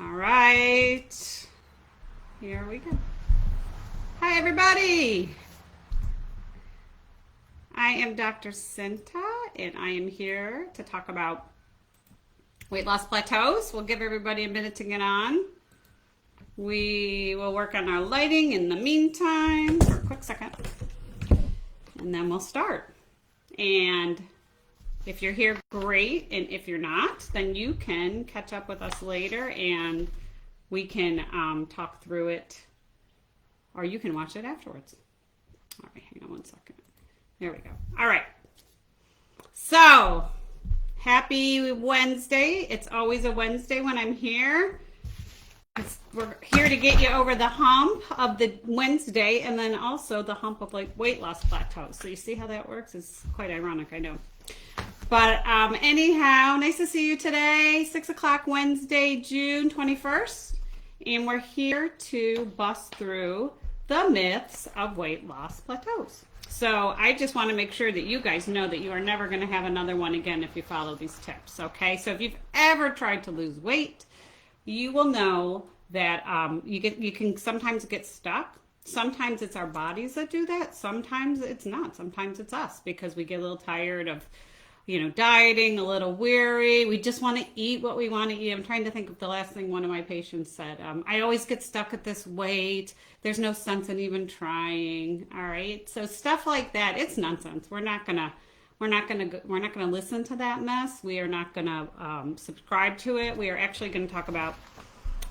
All right, here we go. Hi, everybody. I am Dr. Cinta, and I am here to talk about weight loss plateaus. We'll give everybody a minute to get on. We will work on our lighting in the meantime for a quick second, and then we'll start. And if you're here, great. And if you're not, then you can catch up with us later and we can talk through it, or you can watch it afterwards. All right, hang on one second. There we go. All right. So, happy Wednesday. It's always a Wednesday when I'm here. We're here to get you over the hump of the Wednesday and then also the hump of like weight loss plateaus. So you see how that works? It's quite ironic, I know. But anyhow, nice to see you today. 6 o'clock Wednesday, June 21st. And we're here to bust through the myths of weight loss plateaus. So I just want to make sure that you guys know that you are never going to have another one again if you follow these tips, okay? So if you've ever tried to lose weight, you will know that you can sometimes get stuck. Sometimes it's our bodies that do that. Sometimes it's not. Sometimes it's us because we get a little tired of dieting, a little weary. We just want to eat what we want to eat. I'm trying to think of the last thing one of my patients said. I always get stuck at this weight. There's no sense in even trying. All right. So stuff like that, it's nonsense. We're not gonna listen to that mess. We are not gonna subscribe to it. We are actually going to talk about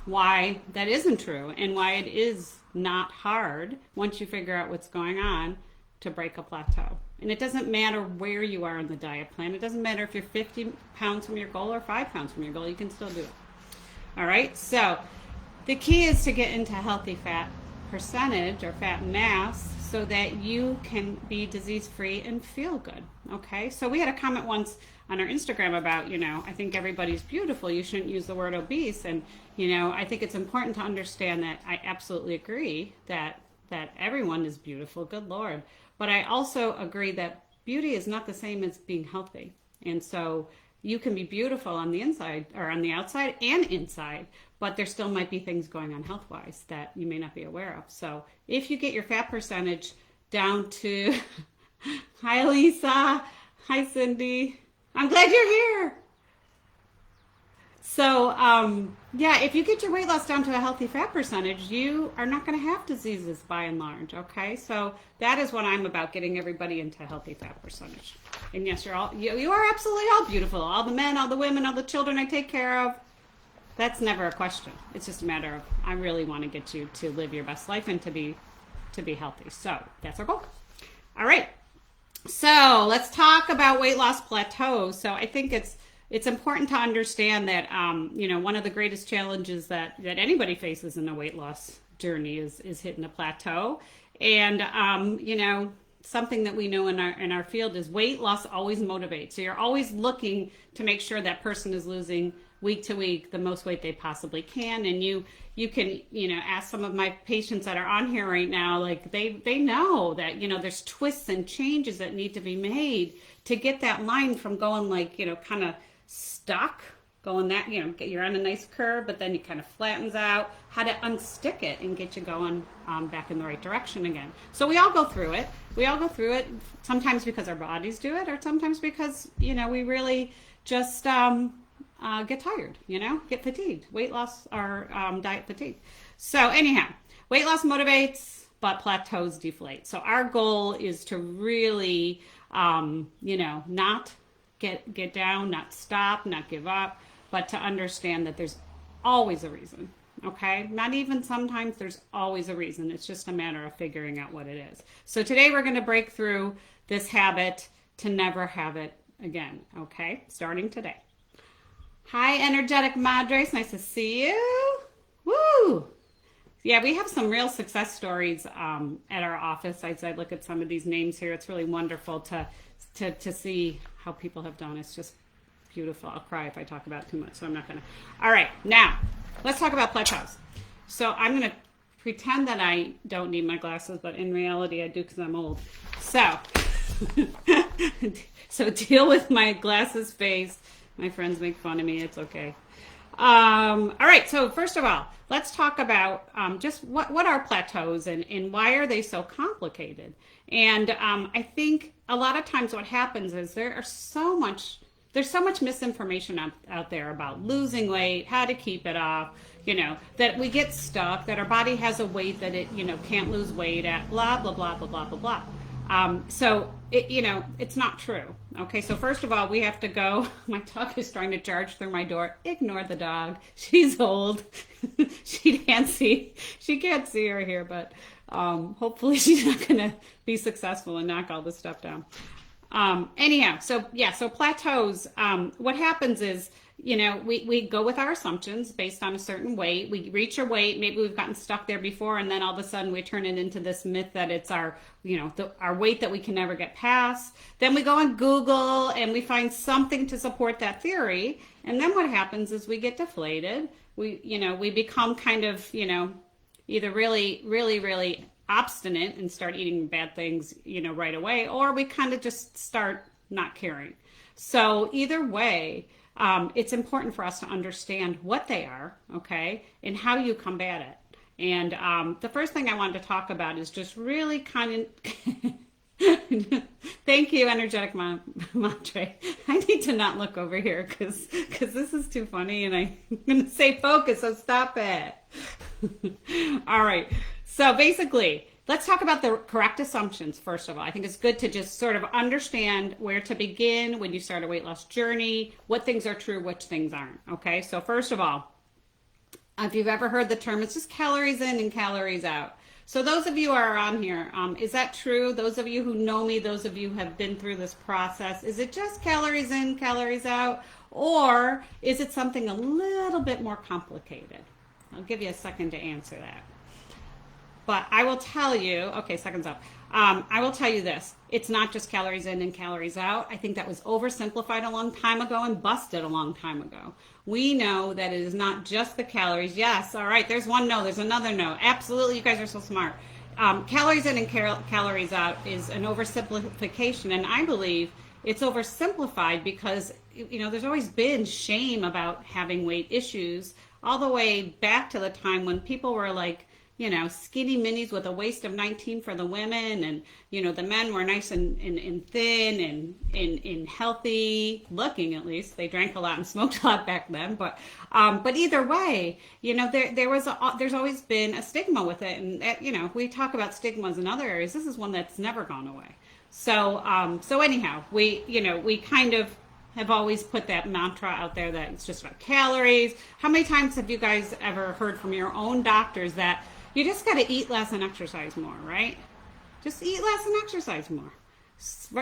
why that isn't true and why it is not hard once you figure out what's going on to break a plateau. And it doesn't matter where you are in the diet plan. It doesn't matter if you're 50 pounds from your goal or 5 pounds from your goal. You can still do it. All right. So the key is to get into healthy fat percentage or fat mass so that you can be disease-free and feel good. Okay. So we had a comment once on our Instagram about, I think everybody's beautiful. You shouldn't use the word obese. And, I think it's important to understand that I absolutely agree that everyone is beautiful. Good Lord. But I also agree that beauty is not the same as being healthy. And so you can be beautiful on the inside or on the outside and inside, but there still might be things going on health-wise that you may not be aware of. So if you get your fat percentage down to, hi Lisa, hi Cindy, I'm glad you're here. So, if you get your weight loss down to a healthy fat percentage, you are not going to have diseases by and large, okay? So that is what I'm about, getting everybody into a healthy fat percentage. And yes, you are absolutely all beautiful. All the men, all the women, all the children I take care of. That's never a question. It's just a matter of, I really want to get you to live your best life and to be healthy. So that's our goal. All right. So let's talk about weight loss plateaus. So I think it's important to understand that, one of the greatest challenges that anybody faces in a weight loss journey is hitting a plateau. And, something that we know in our field is weight loss always motivates. So you're always looking to make sure that person is losing week to week the most weight they possibly can. And you can, ask some of my patients that are on here right now, like they know that, there's twists and changes that need to be made to get that line from going like, kind of stuck, going that, you're on a nice curve, but then it kind of flattens out, how to unstick it and get you going back in the right direction again. So we all go through it. Sometimes because our bodies do it, or sometimes because, we really just get tired, get fatigued. Weight loss or diet fatigue. So anyhow, weight loss motivates, but plateaus deflate. So our goal is to really, not get down, not stop, not give up, but to understand that there's always a reason, okay? Not even sometimes, there's always a reason. It's just a matter of figuring out what it is. So today we're going to break through this habit to never have it again, okay? Starting today. Hi, energetic madres. Nice to see you. Woo! Yeah, we have some real success stories at our office. As I look at some of these names here, it's really wonderful to see how people have done. It's just beautiful. I'll cry if I talk about it too much, so I'm not going to. All right, now let's talk about plateaus. So I'm going to pretend that I don't need my glasses, but in reality I do because I'm old. So, so deal with my glasses face. My friends make fun of me. It's okay. All right, so first of all, let's talk about just what are plateaus and why are they so complicated? And I think a lot of times what happens is there's so much misinformation out there about losing weight, how to keep it off, that we get stuck, that our body has a weight that it, can't lose weight at, blah, blah, blah, blah, blah, blah, blah. It's not true. Okay, so first of all, we have to go. My dog is trying to charge through my door. Ignore the dog. She's old. She can't see her here, but hopefully she's not going to be successful and knock all this stuff down. So plateaus, what happens is, we go with our assumptions based on a certain weight. We reach a weight, maybe we've gotten stuck there before, and then all of a sudden we turn it into this myth that it's our weight that we can never get past. Then we go on Google and we find something to support that theory. And then what happens is we get deflated. We become kind of, either really, really, really obstinate and start eating bad things, right away, or we kind of just start not caring. So either way, it's important for us to understand what they are, okay, and how you combat it. And the first thing I wanted to talk about is just really kind of, thank you, energetic mantra. I need to not look over here because this is too funny and I'm going to say focus, so stop it. All right. So basically, let's talk about the correct assumptions, first of all. I think it's good to just sort of understand where to begin when you start a weight loss journey, what things are true, which things aren't, okay? So first of all, if you've ever heard the term, it's just calories in and calories out. So those of you who are on here, is that true? Those of you who know me, those of you who have been through this process, is it just calories in, calories out? Or is it something a little bit more complicated? I'll give you a second to answer that. But I will tell you, okay, seconds up. I will tell you this. It's not just calories in and calories out. I think that was oversimplified a long time ago and busted a long time ago. We know that it is not just the calories. Yes, all right, there's one no, there's another no. Absolutely, you guys are so smart. Calories in and calories out is an oversimplification, and I believe it's oversimplified because, there's always been shame about having weight issues all the way back to the time when people were like, skinny minis with a waist of 19 for the women, and the men were nice and thin and healthy looking. At least they drank a lot and smoked a lot back then. But either way, there's always been a stigma with it, and we talk about stigmas in other areas. This is one that's never gone away. So anyhow, we kind of have always put that mantra out there that it's just about calories. How many times have you guys ever heard from your own doctors that you just got to eat less and exercise more, right? Just eat less and exercise more.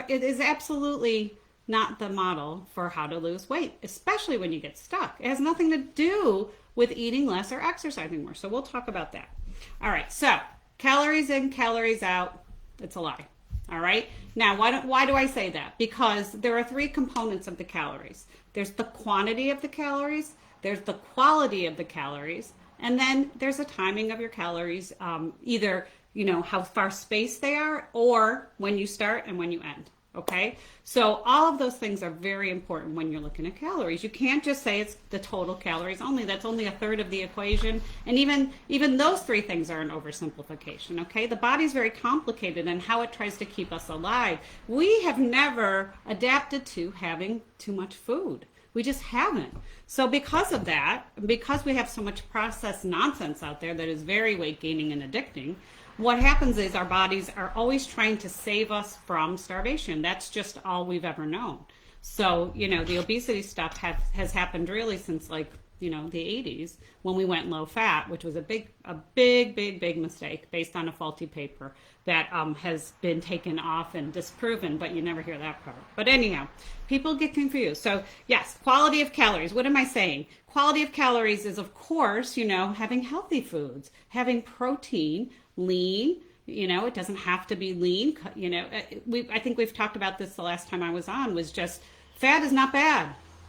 It is absolutely not the model for how to lose weight, especially when you get stuck. It has nothing to do with eating less or exercising more. So we'll talk about that. All right, so calories in, calories out, it's a lie. All right, now why do I say that? Because there are three components of the calories. There's the quantity of the calories, there's the quality of the calories, and then there's a timing of your calories, either, how far spaced they are or when you start and when you end, okay? So all of those things are very important when you're looking at calories. You can't just say it's the total calories only. That's only a third of the equation. And even those three things are an oversimplification, okay? The body's very complicated in how it tries to keep us alive. We have never adapted to having too much food. We just haven't. So because of that, because we have so much processed nonsense out there that is very weight gaining and addicting, what happens is our bodies are always trying to save us from starvation. That's just all we've ever known. So, the obesity stuff has happened really since the 80s when we went low fat, which was a big mistake based on a faulty paper that has been taken off and disproven, but you never hear that part. But anyhow, people get confused. So yes, quality of calories. What am I saying? Quality of calories is, of course, having healthy foods, having protein, lean. It doesn't have to be lean. I think we've talked about this the last time I was on, was just fat is not bad.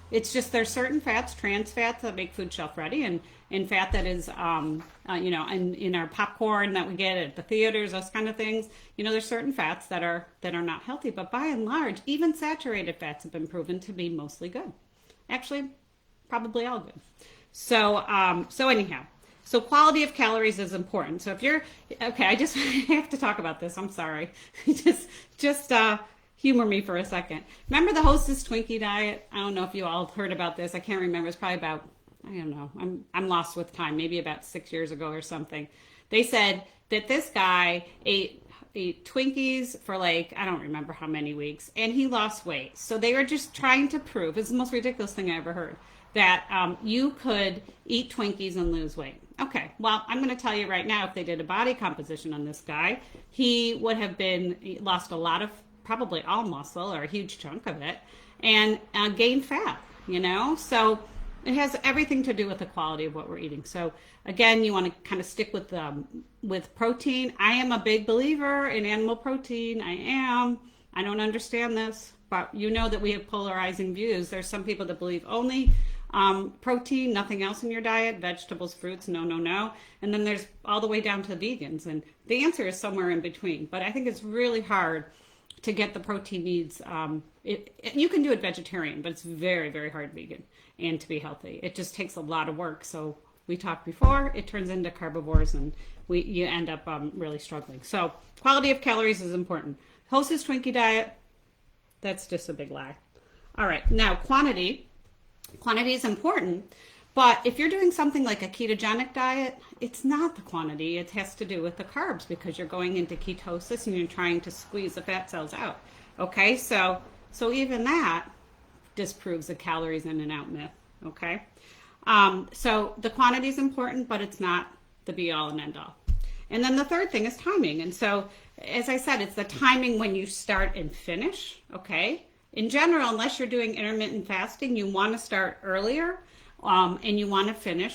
It's just there's certain fats, trans fats, that make food shelf ready, and fat that is, in our popcorn that we get at the theaters, those kind of things. There's certain fats that are not healthy, but by and large, even saturated fats have been proven to be mostly good. Actually, probably all good. So, so anyhow, so quality of calories is important. So if you're, okay, I just have to talk about this. I'm sorry. just humor me for a second. Remember the Hostess Twinkie diet? I don't know if you all heard about this. I can't remember. It's probably about, I don't know. I'm lost with time. Maybe about 6 years ago or something. They said that this guy ate Twinkies for like, I don't remember how many weeks, and he lost weight. So they were just trying to prove, it's the most ridiculous thing I ever heard, that you could eat Twinkies and lose weight. Okay, well, I'm going to tell you right now, if they did a body composition on this guy, he would have lost a lot of, probably all muscle or a huge chunk of it, and gained fat, you know? So it has everything to do with the quality of what we're eating. So again, you want to kind of stick with protein. I am a big believer in animal protein. I don't understand this, but you know that we have polarizing views. There's some people that believe only protein, nothing else in your diet, vegetables, fruits, no, no, no. And then there's all the way down to vegans. And the answer is somewhere in between. But I think it's really hard to get the protein needs. You can do it vegetarian, but it's very, very hard vegan and to be healthy. It just takes a lot of work. So we talked before, it turns into carnivores and you end up really struggling. So quality of calories is important. Hostess Twinkie diet, that's just a big lie. All right, now quantity is important, but if you're doing something like a ketogenic diet, it's not the quantity. It has to do with the carbs because you're going into ketosis and you're trying to squeeze the fat cells out. Okay, so even that disproves the calories in and out myth. Okay, so the quantity is important, but it's not the be all and end all. And then the third thing is timing. And so, as I said, it's the timing when you start and finish. Okay, in general, unless you're doing intermittent fasting, you want to start earlier, and you want to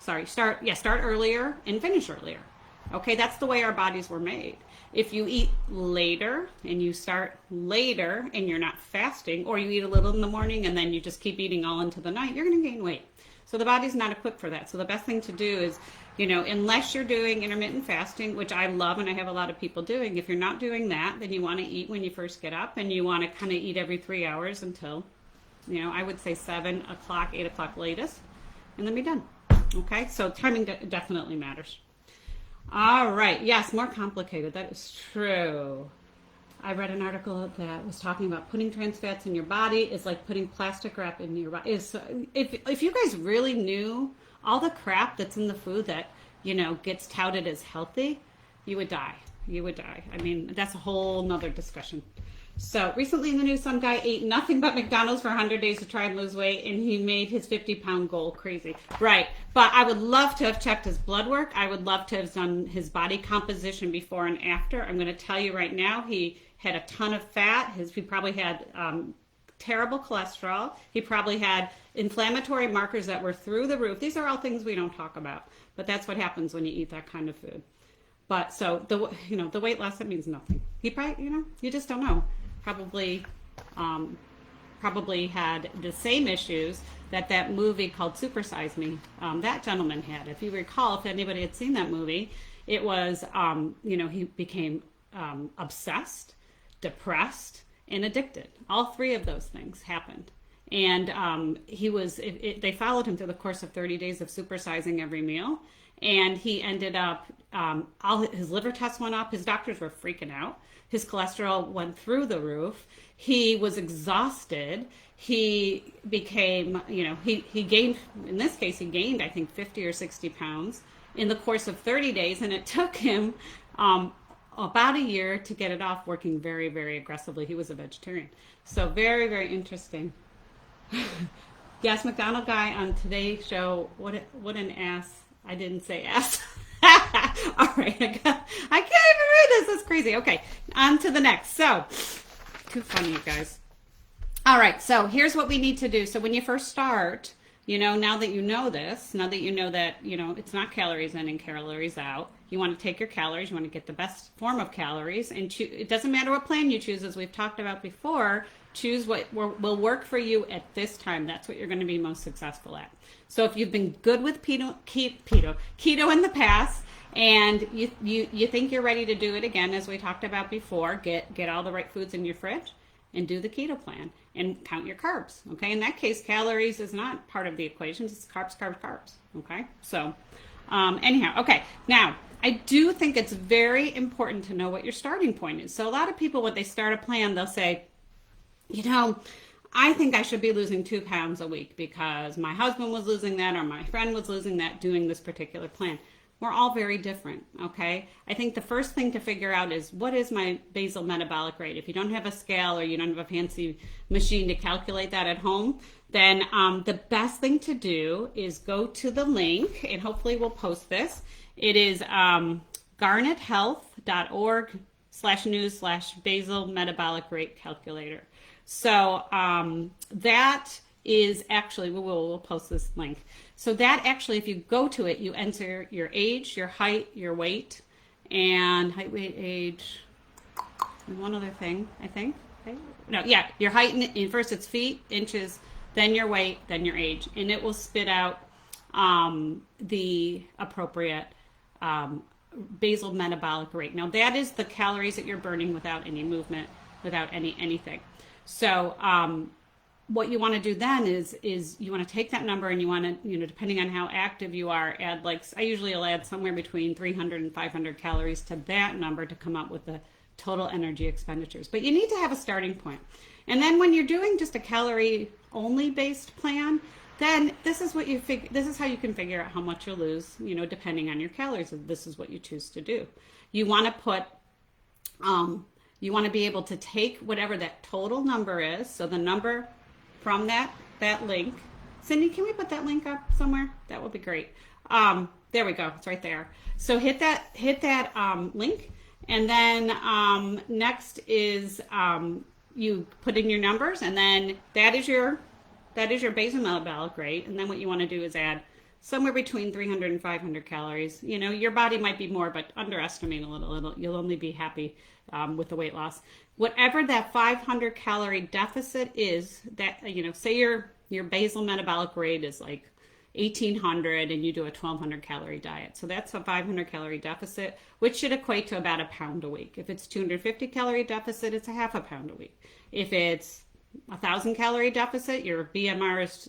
start earlier and finish earlier. Okay, that's the way our bodies were made. If you eat later and you start later and you're not fasting, or you eat a little in the morning and then you just keep eating all into the night, you're going to gain weight. So the body's not equipped for that. So the best thing to do is, unless you're doing intermittent fasting, which I love and I have a lot of people doing, if you're not doing that, then you want to eat when you first get up, and you want to kind of eat every 3 hours until, I would say 7 o'clock, 8 o'clock latest, and then be done. Okay, so timing definitely matters. All right, yes, more complicated. That is true. I read an article that was talking about putting trans fats in your body is like putting plastic wrap in your body. If you guys really knew all the crap that's in the food that, gets touted as healthy, you would die. You would die. I mean, that's a whole nother discussion. So recently in the news, some guy ate nothing but McDonald's for 100 days to try and lose weight, and he made his 50-pound goal crazy. Right. But I would love to have checked his blood work. I would love to have done his body composition before and after. I'm going to tell you right now, he had a ton of fat. He probably had terrible cholesterol. He probably had inflammatory markers that were through the roof. These are all things we don't talk about, but that's what happens when you eat that kind of food. But so the weight loss, that means nothing. He probably, you just don't know. Probably had the same issues that movie called Super Size Me, that gentleman had. If you recall, if anybody had seen that movie, it was, he became obsessed, depressed, and addicted. All three of those things happened. And they followed him through the course of 30 days of supersizing every meal. And he ended up, his liver tests went up. His doctors were freaking out. His cholesterol went through the roof. He was exhausted. He became, he gained, in this case, he gained, I think, 50 or 60 pounds in the course of 30 days. And it took him about a year to get it off, working very, very aggressively. He was a vegetarian. So very, very interesting. Yes, McDonald guy on today's show, what an ass. I didn't say ass. All right, I can't even read this. That's crazy. Okay, on to the next. So, too funny, you guys. All right, so here's what we need to do. So when you first start, now that you know this, now that you know that, it's not calories in and calories out, you want to take your calories, you want to get the best form of calories, and it doesn't matter what plan you choose, as we've talked about before, choose what will work for you at this time. That's what you're going to be most successful at. So if you've been good with keto in the past, and you think you're ready to do it again, as we talked about before, get all the right foods in your fridge and do the keto plan. and count your carbs. Okay, in that case, calories is not part of the equation. It's carbs, carbs, carbs. Okay, so anyhow, okay, now I do think it's very important to know what your starting point is. So a lot of people, when they start a plan, they'll say, you know, I think I should be losing 2 pounds a week because my husband was losing that or my friend was losing that doing this particular plan. We're all very different, okay? I think the first thing to figure out is, what is my basal metabolic rate? If you don't have a scale or you don't have a fancy machine to calculate that at home, then the best thing to do is go to the link, and hopefully we'll post this. It is garnethealth.org/news/basal metabolic rate calculator. So that is actually, we'll post this link. So that actually, if you go to it, you enter your age, your height, your weight, and height, weight, age, and one other thing, I think. Okay. No, yeah, your height, and first it's feet, inches, then your weight, then your age, and it will spit out the appropriate basal metabolic rate. Now that is the calories that you're burning without any movement, without anything. So what you want to do then is you want to take that number and you want to, you know, depending on how active you are, add, like, I usually will add somewhere between 300 and 500 calories to that number to come up with the total energy expenditures. But you need to have a starting point. And then when you're doing just a calorie only based plan, then this is what you this is how you can figure out how much you'll lose, you know, depending on your calories. This is what you choose to do. You want to put you want to be able to take whatever that total number is. So the number from that link. Cindy, can we put that link up somewhere? That would be great. There we go. It's right there. So hit that link, and then next is you put in your numbers, and then that is your basal metabolic rate. And then what you want to do is add somewhere between 300 and 500 calories. You know, your body might be more, but underestimate a little. You'll only be happy with the weight loss. Whatever that 500 calorie deficit is, that, you know, say your basal metabolic rate is like 1800 and you do a 1200 calorie diet. So that's a 500 calorie deficit, which should equate to about a pound a week. If it's 250 calorie deficit, it's a half a pound a week. If it's 1,000 calorie deficit, your BMR is,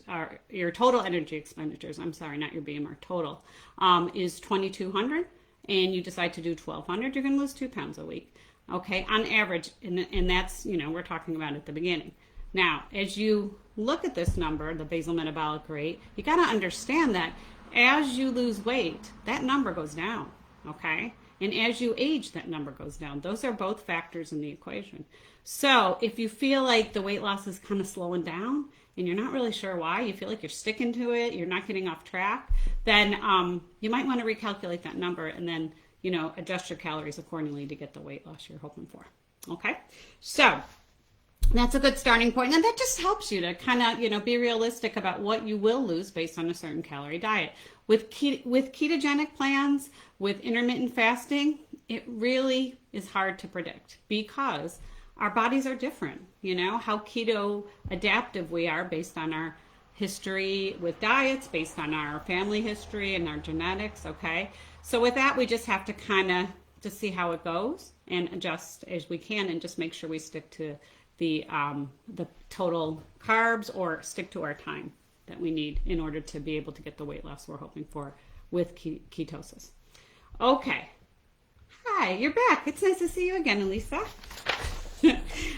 your total energy expenditures, I'm sorry, not your BMR, total, is 2,200, and you decide to do 1,200, you're going to lose 2 pounds a week. Okay, on average, and that's, you know, we're talking about at the beginning. Now, as you look at this number, the basal metabolic rate, you got to understand that as you lose weight, that number goes down, okay? And as you age, that number goes down. Those are both factors in the equation. So if you feel like the weight loss is kind of slowing down and you're not really sure why, you feel like you're sticking to it, you're not getting off track, then you might want to recalculate that number and then, you know, adjust your calories accordingly to get the weight loss you're hoping for. Okay, so that's a good starting point, and that just helps you to kind of, you know, be realistic about what you will lose based on a certain calorie diet. With ketogenic plans, with intermittent fasting, it really is hard to predict because our bodies are different. You know, how keto adaptive we are based on our history with diets, based on our family history and our genetics, okay? So with that, we just have to kind of just see how it goes and adjust as we can and just make sure we stick to the total carbs or stick to our time that we need in order to be able to get the weight loss we're hoping for with ketosis. Okay. Hi, you're back. It's nice to see you again, Elisa.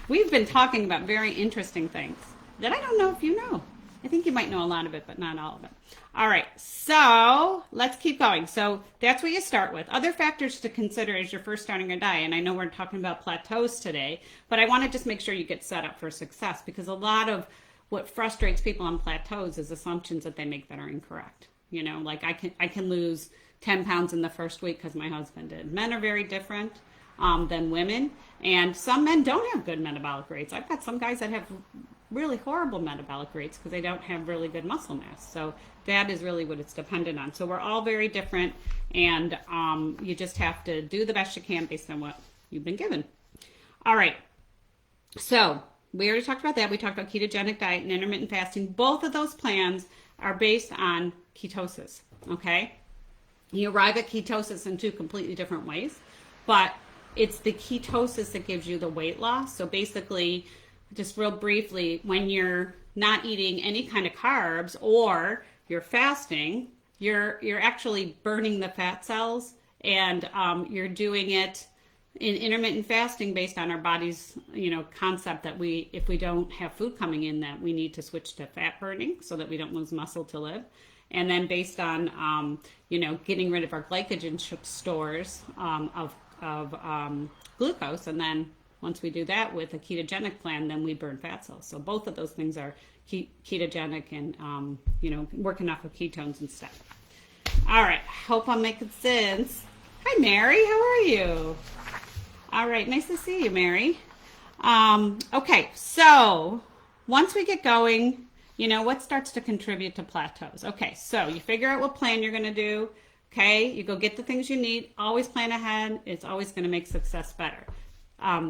We've been talking about very interesting things that I don't know if you know. I think you might know a lot of it, but not all of it. All right, so let's keep going. So that's what you start with. Other factors to consider as you're first starting a diet, and I know we're talking about plateaus today, but I want to just make sure you get set up for success, because a lot of what frustrates people on plateaus is assumptions that they make that are incorrect. You know, like I can lose 10 pounds in the first week because my husband did. Men are very different than women, and some men don't have good metabolic rates. I've got some guys that have really horrible metabolic rates because they don't have really good muscle mass. So that is really what it's dependent on. So we're all very different, and you just have to do the best you can based on what you've been given. All right, so we already talked about that. We talked about ketogenic diet and intermittent fasting. Both of those plans are based on ketosis, okay? You arrive at ketosis in two completely different ways, but it's the ketosis that gives you the weight loss. So basically, just real briefly, when you're not eating any kind of carbs or you're fasting, you're actually burning the fat cells, and you're doing it in intermittent fasting based on our body's concept that if we don't have food coming in, that we need to switch to fat burning so that we don't lose muscle to live. And then based on getting rid of our glycogen stores of glucose, and then once we do that with a ketogenic plan, then we burn fat cells. So both of those things are ketogenic and working off of ketones and stuff. All right, hope I'm making sense. Hi, Mary. How are you? All right, nice to see you, Mary. Okay, so once we get going, what starts to contribute to plateaus? Okay, so you figure out what plan you're going to do. Okay, you go get the things you need. Always plan ahead. It's always going to make success better.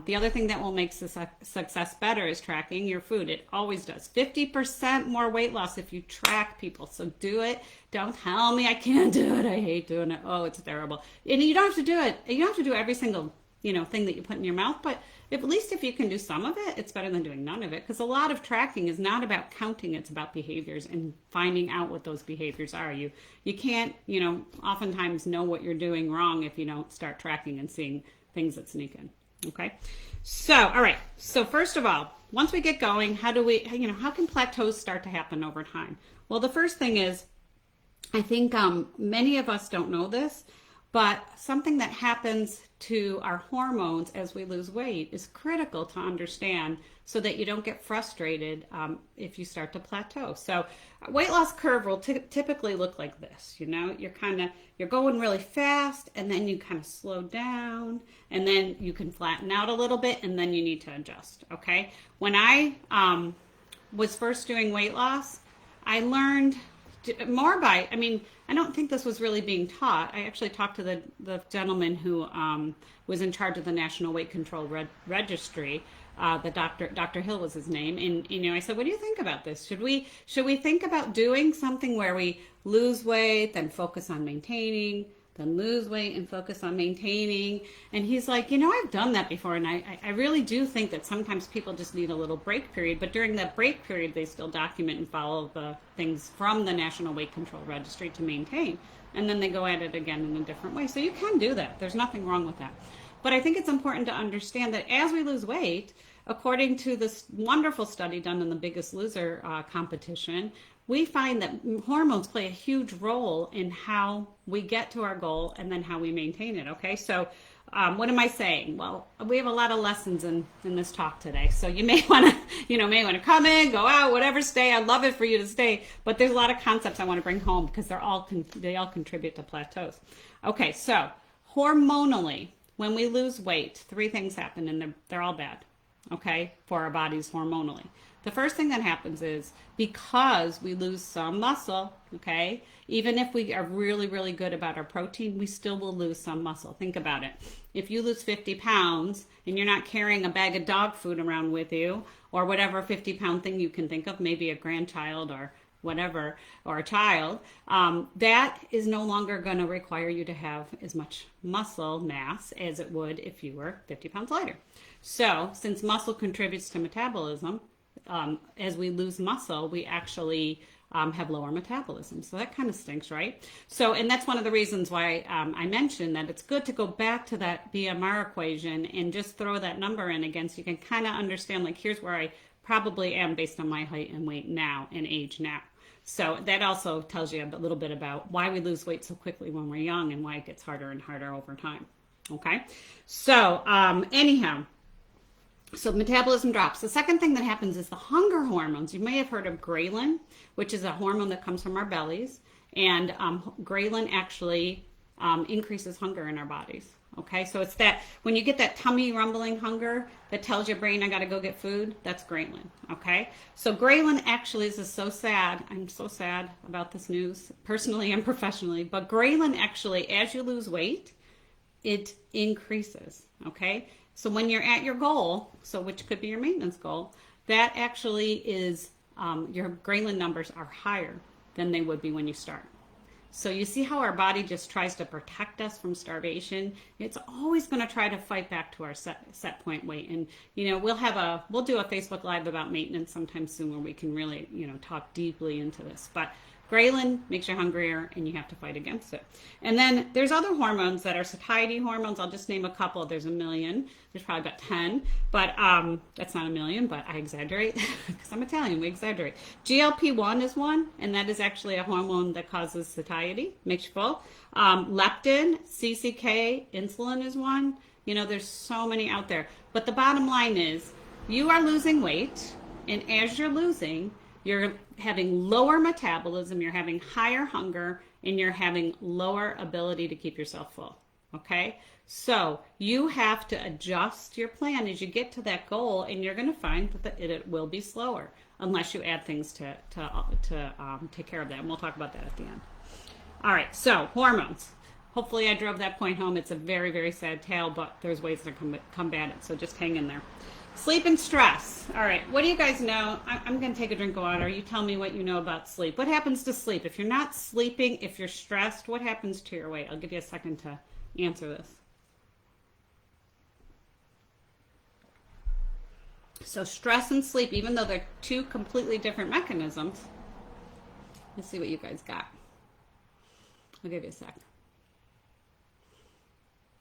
The other thing that will make success better is tracking your food. It always does. 50% more weight loss if you track, people. So do it. Don't tell me I can't do it. I hate doing it. Oh, it's terrible. And you don't have to do it. You don't have to do every single thing that you put in your mouth, but at least if you can do some of it, it's better than doing none of it, because a lot of tracking is not about counting, it's about behaviors and finding out what those behaviors are. You can't, oftentimes know what you're doing wrong if you don't start tracking and seeing things that sneak in. Okay. So, all right. So first of all, once we get going, how can plateaus start to happen over time? Well, the first thing is, I think many of us don't know this, but something that happens to our hormones as we lose weight is critical to understand so that you don't get frustrated if you start to plateau. So a weight loss curve will typically look like this. You're going really fast, and then you kind of slow down, and then you can flatten out a little bit, and then you need to adjust. Okay. When I was first doing weight loss, I learned more I don't think this was really being taught. I actually talked to the gentleman who was in charge of the National Weight Control Registry. The Dr. Hill was his name. And, I said, what do you think about this? Should we think about doing something where we lose weight, then focus on maintaining, then lose weight and focus on maintaining? And he's like, I've done that before. And I really do think that sometimes people just need a little break period. But during that break period, they still document and follow the things from the National Weight Control Registry to maintain. And then they go at it again in a different way. So you can do that. There's nothing wrong with that. But I think it's important to understand that as we lose weight, according to this wonderful study done in the Biggest Loser competition, we find that hormones play a huge role in how we get to our goal and then how we maintain it. Okay, so what am I saying? Well, we have a lot of lessons in this talk today, so you may want to come in, go out, whatever, stay. I'd love it for you to stay, but there's a lot of concepts I want to bring home because they all contribute to plateaus. Okay, so hormonally, when we lose weight, 3 things happen, and they're all bad. Okay, for our bodies hormonally. The first thing that happens is, because we lose some muscle, okay, even if we are really, really good about our protein, we still will lose some muscle. Think about it. If you lose 50 pounds and you're not carrying a bag of dog food around with you, or whatever 50-pound thing you can think of, maybe a grandchild or whatever, or a child, that is no longer going to require you to have as much muscle mass as it would if you were 50 pounds lighter. So since muscle contributes to metabolism, as we lose muscle, we actually have lower metabolism. So that kind of stinks, right? So, and that's one of the reasons why I mentioned that it's good to go back to that BMR equation and just throw that number in again, so you can kind of understand, like, here's where I probably am based on my height and weight now and age now. So that also tells you a little bit about why we lose weight so quickly when we're young and why it gets harder and harder over time. Okay, so anyhow, so metabolism drops. The second thing that happens is the hunger hormones. You may have heard of ghrelin, which is a hormone that comes from our bellies, and ghrelin actually increases hunger in our bodies. Okay, so it's that when you get that tummy rumbling hunger that tells your brain, I got to go get food, that's ghrelin. Okay, so ghrelin actually, this is so sad. I'm so sad about this news, personally and professionally, but ghrelin actually, as you lose weight, it increases. Okay, so when you're at your goal, so which could be your maintenance goal, that actually is, your ghrelin numbers are higher than they would be when you start. So you see how our body just tries to protect us from starvation? It's always going to try to fight back to our set point weight. And, we'll do a Facebook Live about maintenance sometime soon where we can really, talk deeply into this. But ghrelin makes you hungrier and you have to fight against it. And then there's other hormones that are satiety hormones. I'll just name a couple. There's a million. There's probably about 10, but that's not a million, but I exaggerate because I'm Italian. We exaggerate. GLP-1 is one, and that is actually a hormone that causes satiety, makes you full. Leptin, CCK, insulin is one. There's so many out there. But the bottom line is you are losing weight, and as you're losing, you're having lower metabolism, you're having higher hunger, and you're having lower ability to keep yourself full. Okay? So you have to adjust your plan as you get to that goal, and you're going to find that it will be slower unless you add things to take care of that. And we'll talk about that at the end. All right, so hormones. Hopefully I drove that point home. It's a very, very sad tale, but there's ways to combat it, so just hang in there. Sleep and stress. All right, what do you guys know? I'm going to take a drink of water. You tell me what you know about sleep. What happens to sleep? If you're not sleeping, if you're stressed, what happens to your weight? I'll give you a second to answer this. So stress and sleep, even though they're two completely different mechanisms, let's see what you guys got. I'll give you a sec.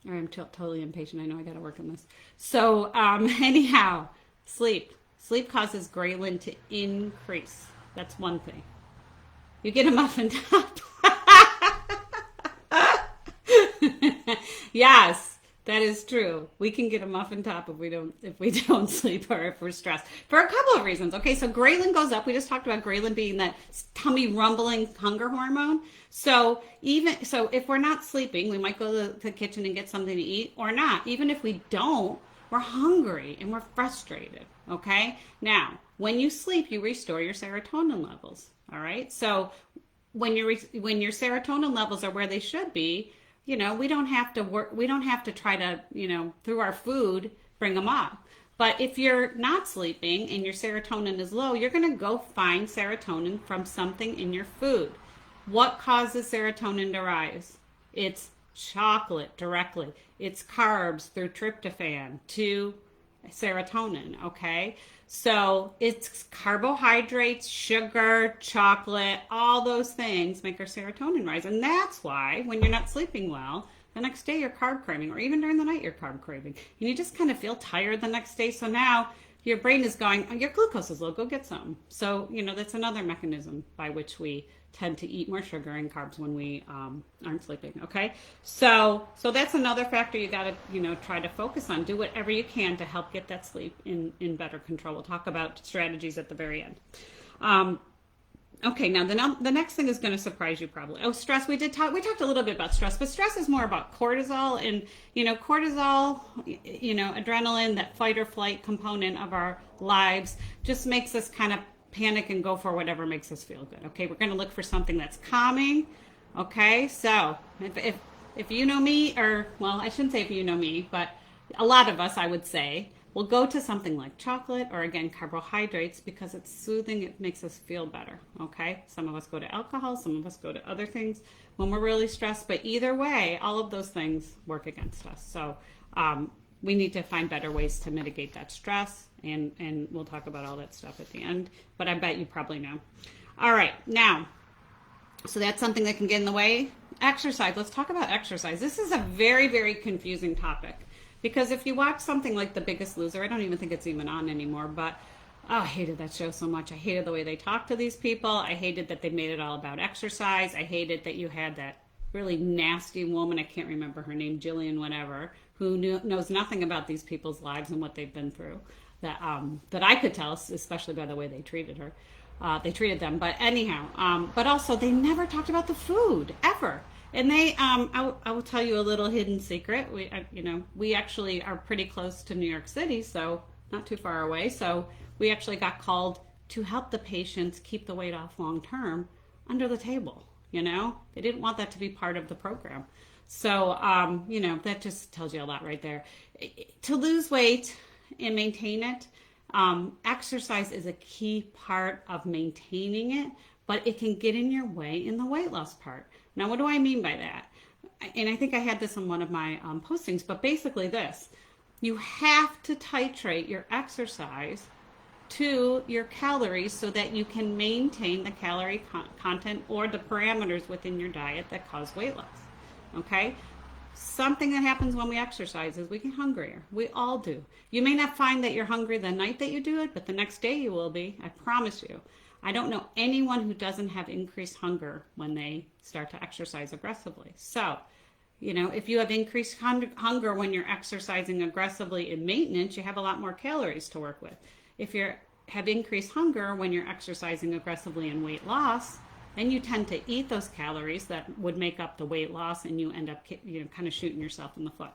All right, I'm totally impatient. I know I got to work on this. So anyhow, sleep. Sleep causes ghrelin to increase. That's one thing. You get a muffin top. Yes, that is true. We can get a muffin top if we don't sleep or if we're stressed for a couple of reasons. Okay, so ghrelin goes up. We just talked about ghrelin being that tummy rumbling hunger hormone. So if we're not sleeping, we might go to the kitchen and get something to eat or not. Even if we don't, we're hungry and we're frustrated. Okay. Now, when you sleep, you restore your serotonin levels. All right. So when your serotonin levels are where they should be, we don't have to work. We don't have to try to, through our food, bring them up. But if you're not sleeping and your serotonin is low, you're going to go find serotonin from something in your food. What causes serotonin to rise? It's chocolate directly. It's carbs through tryptophan to serotonin, okay? So it's carbohydrates, sugar, chocolate, all those things make our serotonin rise. And that's why when you're not sleeping well, the next day you're carb craving, or even during the night you're carb craving. And you just kind of feel tired the next day. So now your brain is going, oh, your glucose is low, go get some. So, that's another mechanism by which we tend to eat more sugar and carbs when we aren't sleeping, okay? So that's another factor you got to, try to focus on. Do whatever you can to help get that sleep in better control. We'll talk about strategies at the very end. Okay, now the next thing is going to surprise you probably. Oh, stress. We talked a little bit about stress, but stress is more about cortisol and, cortisol, adrenaline, that fight or flight component of our lives just makes us kind of panic and go for whatever makes us feel good. Okay, we're going to look for something that's calming. Okay, so if you know me, I shouldn't say if you know me, but a lot of us, I would say, will go to something like chocolate or, again, carbohydrates because it's soothing. It makes us feel better. Okay, some of us go to alcohol, some of us go to other things when we're really stressed, but either way, all of those things work against us. So we need to find better ways to mitigate that stress, and we'll talk about all that stuff at the end, but I bet you probably know. All right, now, so that's something that can get in the way. Exercise. Let's talk about exercise. This is a very, very confusing topic because if you watch something like The Biggest Loser, I don't even think it's even on anymore, but I hated that show so much. I hated the way they talked to these people. I hated that they made it all about exercise. I hated that you had that really nasty woman, I can't remember her name, Jillian whatever, who knows nothing about these people's lives and what they've been through, that I could tell, especially by the way they treated her. They treated them, but anyhow, but also they never talked about the food ever. And they, I will tell you a little hidden secret. We actually are pretty close to New York City, so not too far away. So we actually got called to help the patients keep the weight off long term under the table. They didn't want that to be part of the program. So, that just tells you a lot right there. To lose weight and maintain it, exercise is a key part of maintaining it, but it can get in your way in the weight loss part. Now, what do I mean by that? And I think I had this on one of my postings, but basically this, you have to titrate your exercise to your calories so that you can maintain the calorie content or the parameters within your diet that cause weight loss. Okay? Something that happens when we exercise is we get hungrier. We all do. You may not find that you're hungry the night that you do it, but the next day you will be. I promise you. I don't know anyone who doesn't have increased hunger when they start to exercise aggressively. So, if you have increased hunger when you're exercising aggressively in maintenance, you have a lot more calories to work with. If you have increased hunger when you're exercising aggressively in weight loss, then you tend to eat those calories that would make up the weight loss, and you end up kind of shooting yourself in the foot.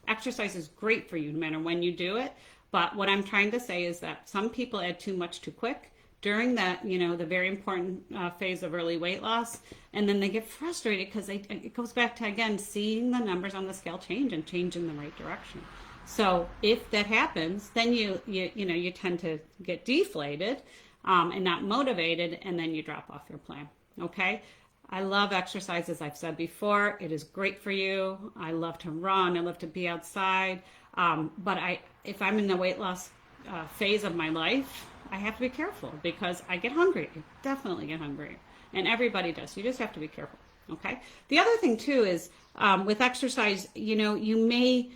Exercise is great for you no matter when you do it, but what I'm trying to say is that some people add too much too quick during that, the very important phase of early weight loss, and then they get frustrated because it goes back to, again, seeing the numbers on the scale change and change in the right direction. So if that happens, then you tend to get deflated and not motivated, and then you drop off your plan. Okay? I love exercise, as I've said before. It is great for you. I love to run. I love to be outside. But if I'm in the weight loss phase of my life, I have to be careful because I get hungry. I definitely get hungry. And everybody does. You just have to be careful. Okay? The other thing, too, is with exercise, you may...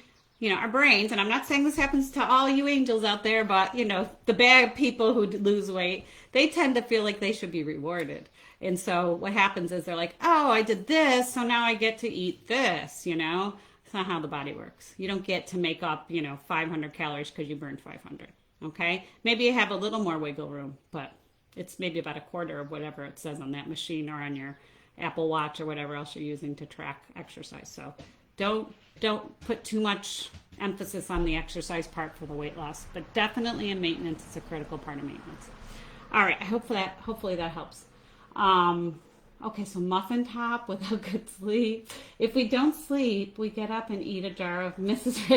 our brains, and I'm not saying this happens to all you angels out there, but, the bad people who lose weight, they tend to feel like they should be rewarded. And so what happens is they're like, oh, I did this, so now I get to eat this, It's not how the body works. You don't get to make up, 500 calories because you burned 500, okay? Maybe you have a little more wiggle room, but it's maybe about a quarter of whatever it says on that machine or on your Apple Watch or whatever else you're using to track exercise. So don't put too much emphasis on the exercise part for the weight loss, but definitely in maintenance, it's a critical part of maintenance. All right, hopefully that helps. Okay, so muffin top without good sleep. If we don't sleep, we get up and eat a jar of Mrs.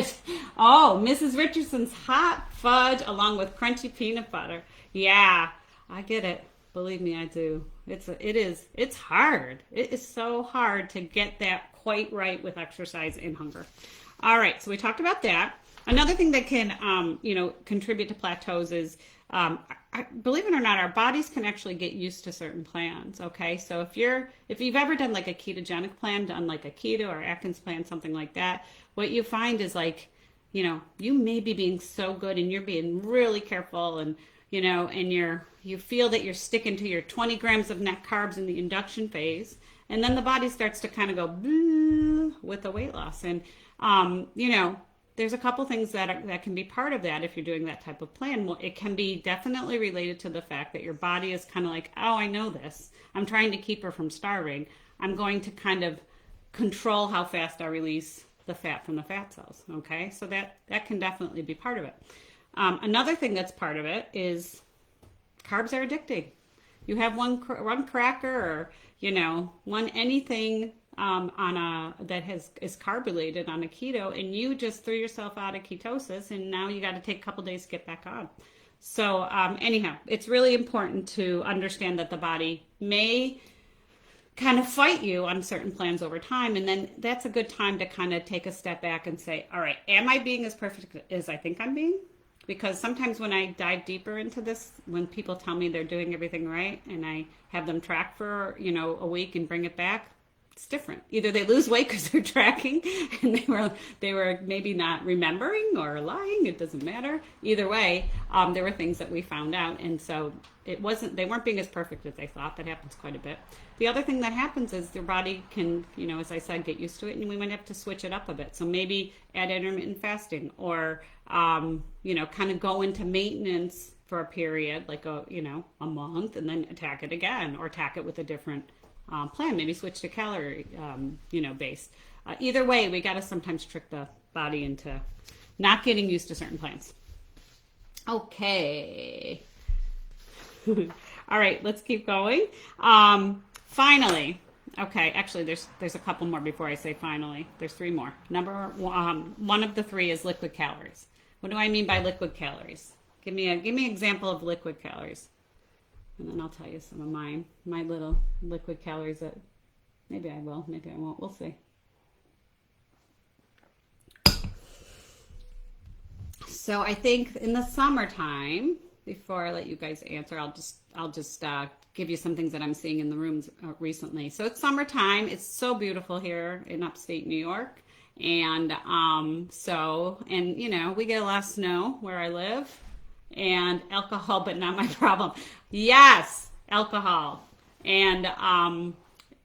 Richardson's hot fudge along with crunchy peanut butter. Yeah, I get it. Believe me, I do. It's hard. It is so hard to get that quite right with exercise and hunger. All right, so we talked about that. Another thing that can, contribute to plateaus is, believe it or not, our bodies can actually get used to certain plans. Okay, so if you've ever done like a ketogenic plan, done like a keto or Atkins plan, something like that, what you find is like, you may be being so good and you're being really careful and you feel that you're sticking to your 20 grams of net carbs in the induction phase, and then the body starts to kind of go with the weight loss. And there's a couple things that can be part of that if you're doing that type of plan. Well, it can be definitely related to the fact that your body is kind of like, oh, I know this. I'm trying to keep her from starving. I'm going to kind of control how fast I release the fat from the fat cells. Okay, so that can definitely be part of it. Another thing that's part of it is carbs are addicting. You have one cracker or one anything that is carb related on a keto, and you just threw yourself out of ketosis, and now you got to take a couple days to get back on. So anyhow, it's really important to understand that the body may kind of fight you on certain plans over time, and then that's a good time to kind of take a step back and say, all right, am I being as perfect as I think I'm being? Because sometimes when I dive deeper into this, when people tell me they're doing everything right and I have them track for, a week and bring it back, it's different. Either they lose weight because they're tracking and they were maybe not remembering or lying. It doesn't matter. Either way, there were things that we found out. And so they weren't being as perfect as they thought. That happens quite a bit. The other thing that happens is their body can, as I said, get used to it, and we might have to switch it up a bit. So maybe add intermittent fasting or, kind of go into maintenance for a period, like a month, and then attack it again, or attack it with a different plan. Maybe switch to calorie, based. Either way, we got to sometimes trick the body into not getting used to certain plans. Okay. All right, let's keep going. Finally, okay, actually there's a couple more before I say finally. There's three more. Number one of the three is liquid calories. What do I mean by liquid calories? Give me an example of liquid calories. And then I'll tell you some of mine, my little liquid calories that maybe I will, maybe I won't. We'll see. So I think in the summertime, before I let you guys answer, I'll just give you some things that I'm seeing in the rooms recently. So it's summertime. It's so beautiful here in upstate New York. And and you know, we get a lot of snow where I live, and alcohol, but not my problem. Yes, alcohol. And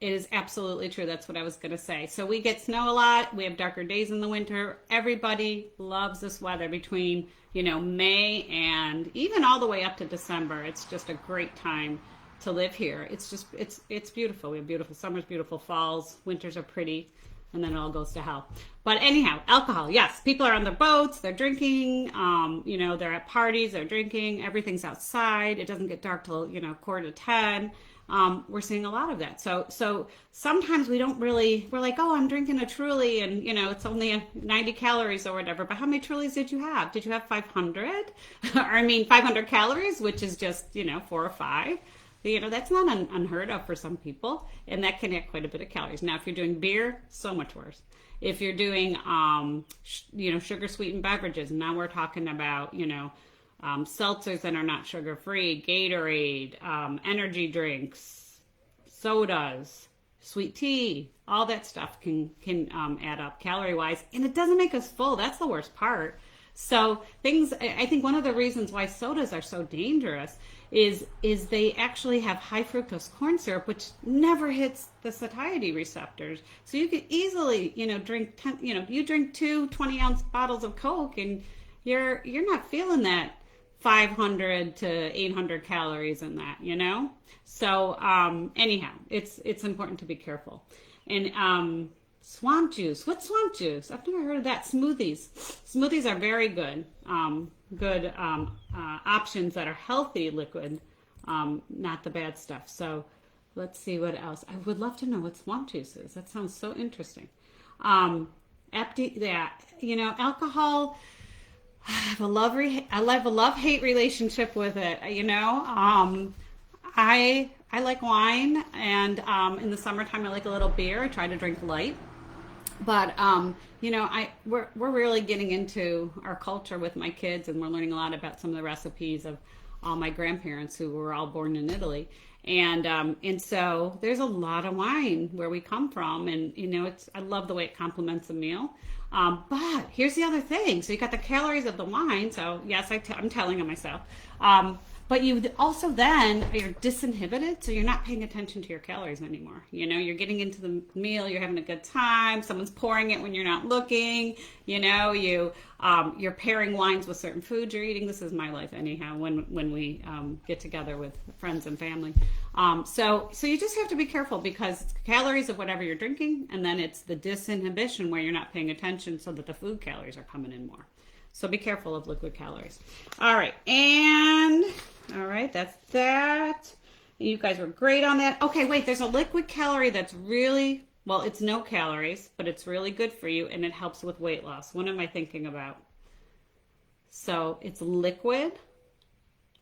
it is absolutely true. That's what I was going to say. So we get snow a lot. We have darker days in the winter. Everybody loves this weather between, you know, May and even all the way up to December. It's just a great time to live here. It's just, it's beautiful. We have beautiful summers, beautiful falls. Winters are pretty. And then it all goes to hell. But anyhow, alcohol, yes. People are on their boats, they're drinking, you know, they're at parties, they're drinking, everything's outside. It doesn't get dark till, you know, 9:45. We're seeing a lot of that. So sometimes we don't really, we're like, oh, I'm drinking a Truly and, you know, it's only 90 calories or whatever. But how many Trulies did you have? Did you have 500? Or I mean, 500 calories, which is just, you know, 4 or 5. You know, that's not unheard of for some people, and that can add quite a bit of calories. Now, if you're doing beer, so much worse. If you're doing, you know, sugar-sweetened beverages, now we're talking about, you know, seltzers that are not sugar-free, Gatorade, energy drinks, sodas, sweet tea, all that stuff can add up calorie-wise, and it doesn't make us full. That's the worst part. So I think one of the reasons why sodas are so dangerous is they actually have high fructose corn syrup, which never hits the satiety receptors. So you could easily, you know, drink 10, you know, you drink 2 20-ounce bottles of Coke and you're not feeling that 500 to 800 calories in that, you know? So anyhow, it's important to be careful. And swamp juice. What's swamp juice? I've never heard of that. Smoothies. Smoothies are very good. Good options that are healthy liquid, not the bad stuff. So let's see what else. I would love to know what swamp juice is. That sounds so interesting. Yeah, you know, alcohol. I have a love-hate relationship with it. You know, I like wine, and in the summertime I like a little beer. I try to drink light. But you know, we're really getting into our culture with my kids, and we're learning a lot about some of the recipes of all my grandparents who were all born in Italy, and so there's a lot of wine where we come from, and you know, I love the way it complements a meal. But here's the other thing: so you got the calories of the wine. So yes, I'm telling on myself. But you also then you're disinhibited, so you're not paying attention to your calories anymore. You know, you're getting into the meal, you're having a good time. Someone's pouring it when you're not looking. You know, you're pairing wines with certain foods you're eating. This is my life anyhow. When we get together with friends and family, so you just have to be careful because it's calories of whatever you're drinking, and then it's the disinhibition where you're not paying attention, so that the food calories are coming in more. So be careful of liquid calories. All right, that's that. You guys were great on that. Okay, wait, there's a liquid calorie that's really, well, it's no calories, but it's really good for you, and it helps with weight loss. What am I thinking about? So it's liquid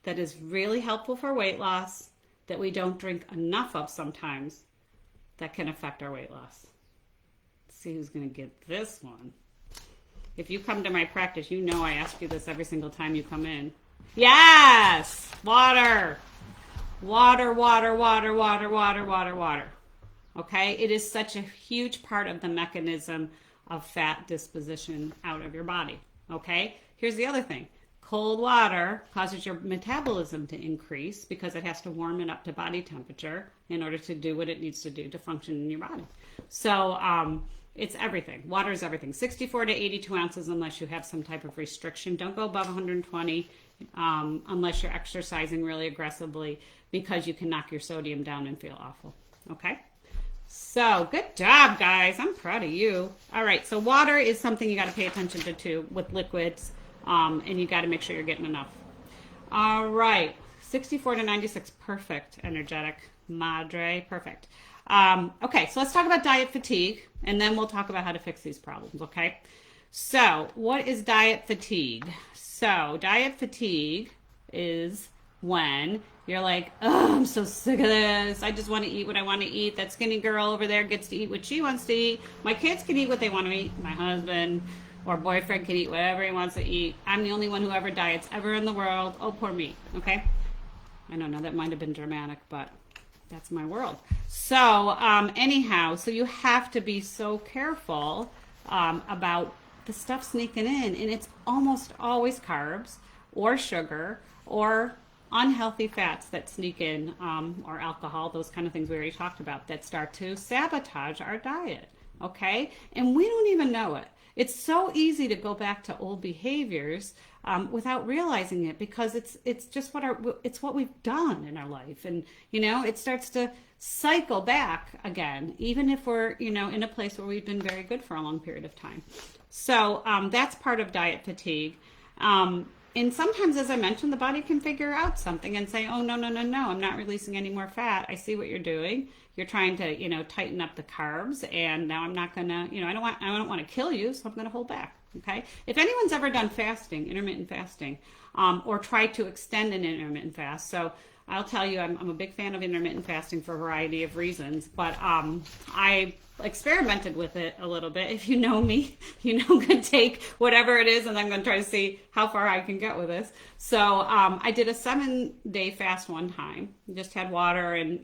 that is really helpful for weight loss that we don't drink enough of sometimes that can affect our weight loss. Let's see who's going to get this one. If you come to my practice, you know I ask you this every single time you come in. Yes! Water. Water, water, water, water, water, water, water. Okay? It is such a huge part of the mechanism of fat disposition out of your body. Okay? Here's the other thing. Cold water causes your metabolism to increase because it has to warm it up to body temperature in order to do what it needs to do to function in your body. So, it's everything. Water is everything. 64 to 82 ounces unless you have some type of restriction. Don't go above 120 unless you're exercising really aggressively because you can knock your sodium down and feel awful. Okay? So, good job, guys. I'm proud of you. All right, so water is something you got to pay attention to too with liquids, and you got to make sure you're getting enough. All right, 64 to 96. Perfect. Energetic. Madre. Perfect. Okay, so let's talk about diet fatigue, and then we'll talk about how to fix these problems, okay? So, what is diet fatigue? So, diet fatigue is when you're like, oh, I'm so sick of this. I just want to eat what I want to eat. That skinny girl over there gets to eat what she wants to eat. My kids can eat what they want to eat. My husband or boyfriend can eat whatever he wants to eat. I'm the only one who ever diets ever in the world. Oh, poor me. Okay? I don't know. That might have been dramatic, but that's my world. So anyhow, so you have to be so careful about the stuff sneaking in, and it's almost always carbs or sugar or unhealthy fats that sneak in, or alcohol, those kind of things we already talked about, that start to sabotage our diet. Okay, and we don't even know it. It's so easy to go back to old behaviors without realizing it, because it's just what we've done in our life, and it starts to cycle back again, even if we're in a place where we've been very good for a long period of time. So that's part of diet fatigue. And sometimes, as I mentioned, the body can figure out something and say, oh, no, I'm not releasing any more fat. I see what you're doing. You're trying to, tighten up the carbs, and now I'm not going to, I don't want to kill you, so I'm going to hold back. Okay. If anyone's ever done fasting, intermittent fasting, or tried to extend an intermittent fast, so I'll tell you, I'm a big fan of intermittent fasting for a variety of reasons, but I experimented with it a little bit. If you know me, I'm going to take whatever it is and I'm going to try to see how far I can get with this. So I did a 7-day fast one time. Just had water and,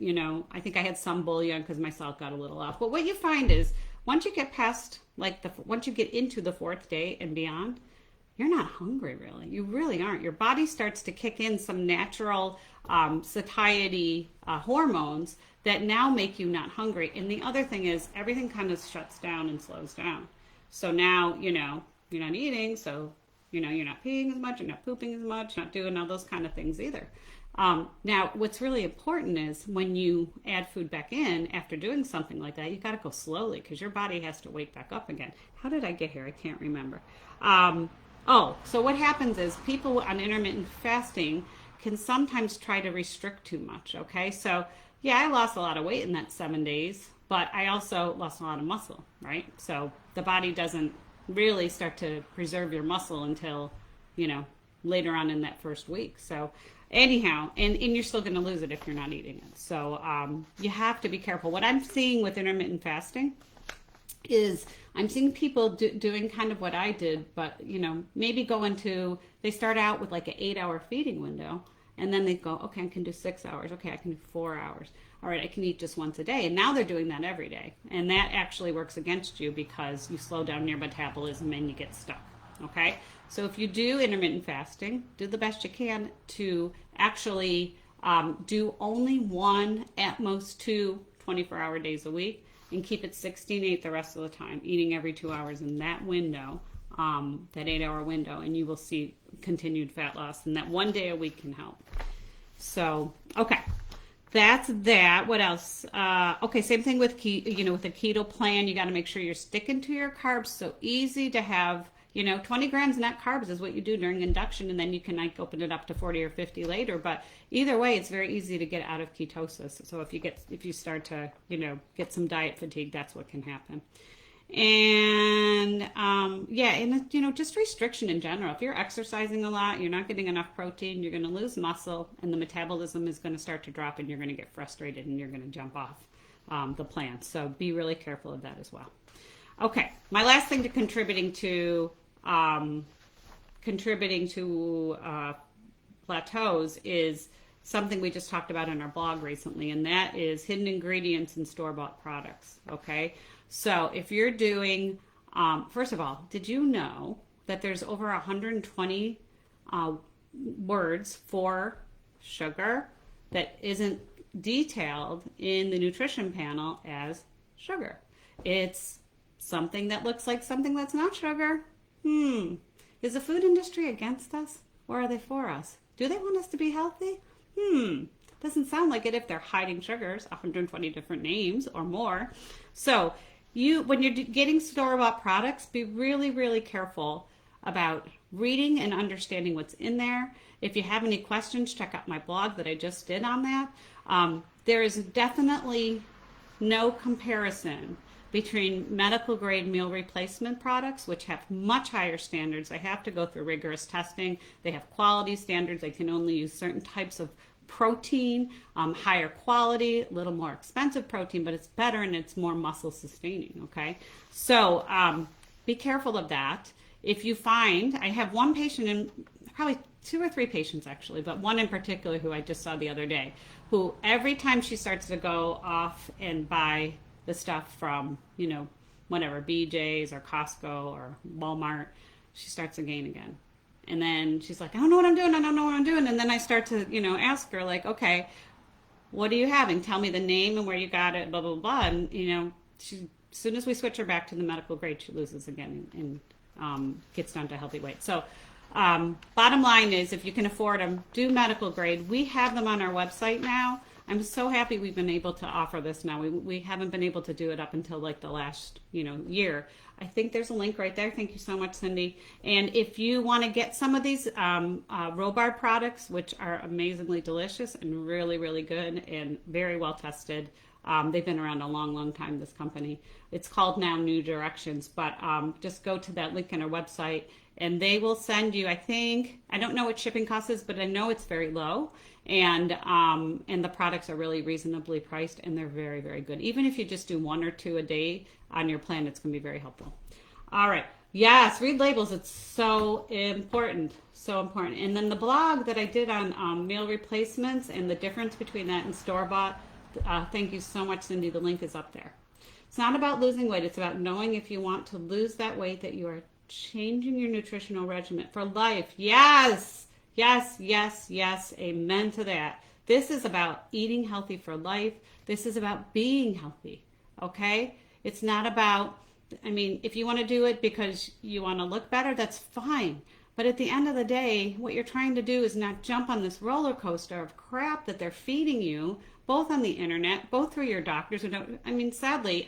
I think I had some bouillon because my salt got a little off. But what you find is once you get past, once you get into the 4th day and beyond, you're not hungry, really. You really aren't. Your body starts to kick in some natural satiety hormones that now make you not hungry. And the other thing is everything kind of shuts down and slows down. So now, you're not eating, so, you're not peeing as much, you're not pooping as much, not doing all those kind of things either. Now, what's really important is when you add food back in after doing something like that, you got to go slowly because your body has to wake back up again. How did I get here? I can't remember. So what happens is people on intermittent fasting can sometimes try to restrict too much, okay? So, yeah, I lost a lot of weight in that 7 days, but I also lost a lot of muscle, right? So the body doesn't really start to preserve your muscle until, later on in that first week. So anyhow, and you're still going to lose it if you're not eating it. So you have to be careful. What I'm seeing with intermittent fasting is I'm seeing people doing kind of what I did, but, maybe they start out with like an 8-hour feeding window. And then they go, okay, I can do 6 hours. Okay, I can do 4 hours. All right, I can eat just once a day. And now they're doing that every day. And that actually works against you because you slow down your metabolism and you get stuck. Okay? So if you do intermittent fasting, do the best you can to actually do only 1, at most 2, 24-hour days a week, and keep it 16/8 the rest of the time, eating every 2 hours in that window, that 8-hour window, and you will see continued fat loss, and that 1 day a week can help. So, okay, that's that. What else? Okay, same thing with with a keto plan. You got to make sure you're sticking to your carbs. So easy to have, 20 grams net carbs is what you do during induction, and then you can open it up to 40 or 50 later. But either way, it's very easy to get out of ketosis. So if you start to get some diet fatigue, that's what can happen. And just restriction in general. If you're exercising a lot, you're not getting enough protein, you're going to lose muscle, and the metabolism is going to start to drop, and you're going to get frustrated, and you're going to jump off the plan. So be really careful of that as well. Okay, my last thing to contributing to plateaus is something we just talked about in our blog recently, and that is hidden ingredients in store-bought products. Okay. So if you're doing, first of all, did you know that there's over 120 words for sugar that isn't detailed in the nutrition panel as sugar? It's something that looks like something that's not sugar. Is the food industry against us, or are they for us? Do they want us to be healthy? Doesn't sound like it if they're hiding sugars, 120 different names or more. So when you're getting store-bought products, be really, really careful about reading and understanding what's in there. If you have any questions, check out my blog that I just did on that. There is definitely no comparison between medical grade meal replacement products, which have much higher standards. They have to go through rigorous testing. They have quality standards. They can only use certain types of protein, higher quality, a little more expensive protein, but it's better and it's more muscle sustaining, okay? So be careful of that. If you find, I have one patient, and probably 2 or 3 patients actually, but one in particular who I just saw the other day, who every time she starts to go off and buy the stuff from, you know, whatever, BJ's or Costco or Walmart, she starts to gain again. And then she's like, I don't know what I'm doing. I don't know what I'm doing. And then I start to, you know, ask her like, okay, what are you having? Tell me the name and where you got it, blah, blah, blah. And, you know, she, as soon as we switch her back to the medical grade, she loses again and gets down to healthy weight. So bottom line is, if you can afford them, do medical grade. We have them on our website now. I'm so happy we've been able to offer this now. We haven't been able to do it up until like the last, you know, year. I think there's a link right there. Thank you so much, Cindy. And if you want to get some of these Robar products, which are amazingly delicious and really, really good and very well tested, they've been around a long, long time, this company. It's called now New Directions, but just go to that link on our website and they will send you, I think, I don't know what shipping cost is, but I know it's very low. And the products are really reasonably priced and they're very, very good. Even if you just do 1 or 2 a day on your plan, it's going to be very helpful. All right. Yes, read labels. It's so important. So important. And then the blog that I did on meal replacements and the difference between that and store-bought, thank you so much, Cindy. The link is up there. It's not about losing weight. It's about knowing if you want to lose that weight that you are changing your nutritional regimen for life. Yes. Yes, yes, yes. Amen to that. This is about eating healthy for life. This is about being healthy. Okay? It's not about, I mean, if you want to do it because you want to look better, that's fine. But at the end of the day, what you're trying to do is not jump on this roller coaster of crap that they're feeding you, both on the internet, both through your doctors. I mean, sadly,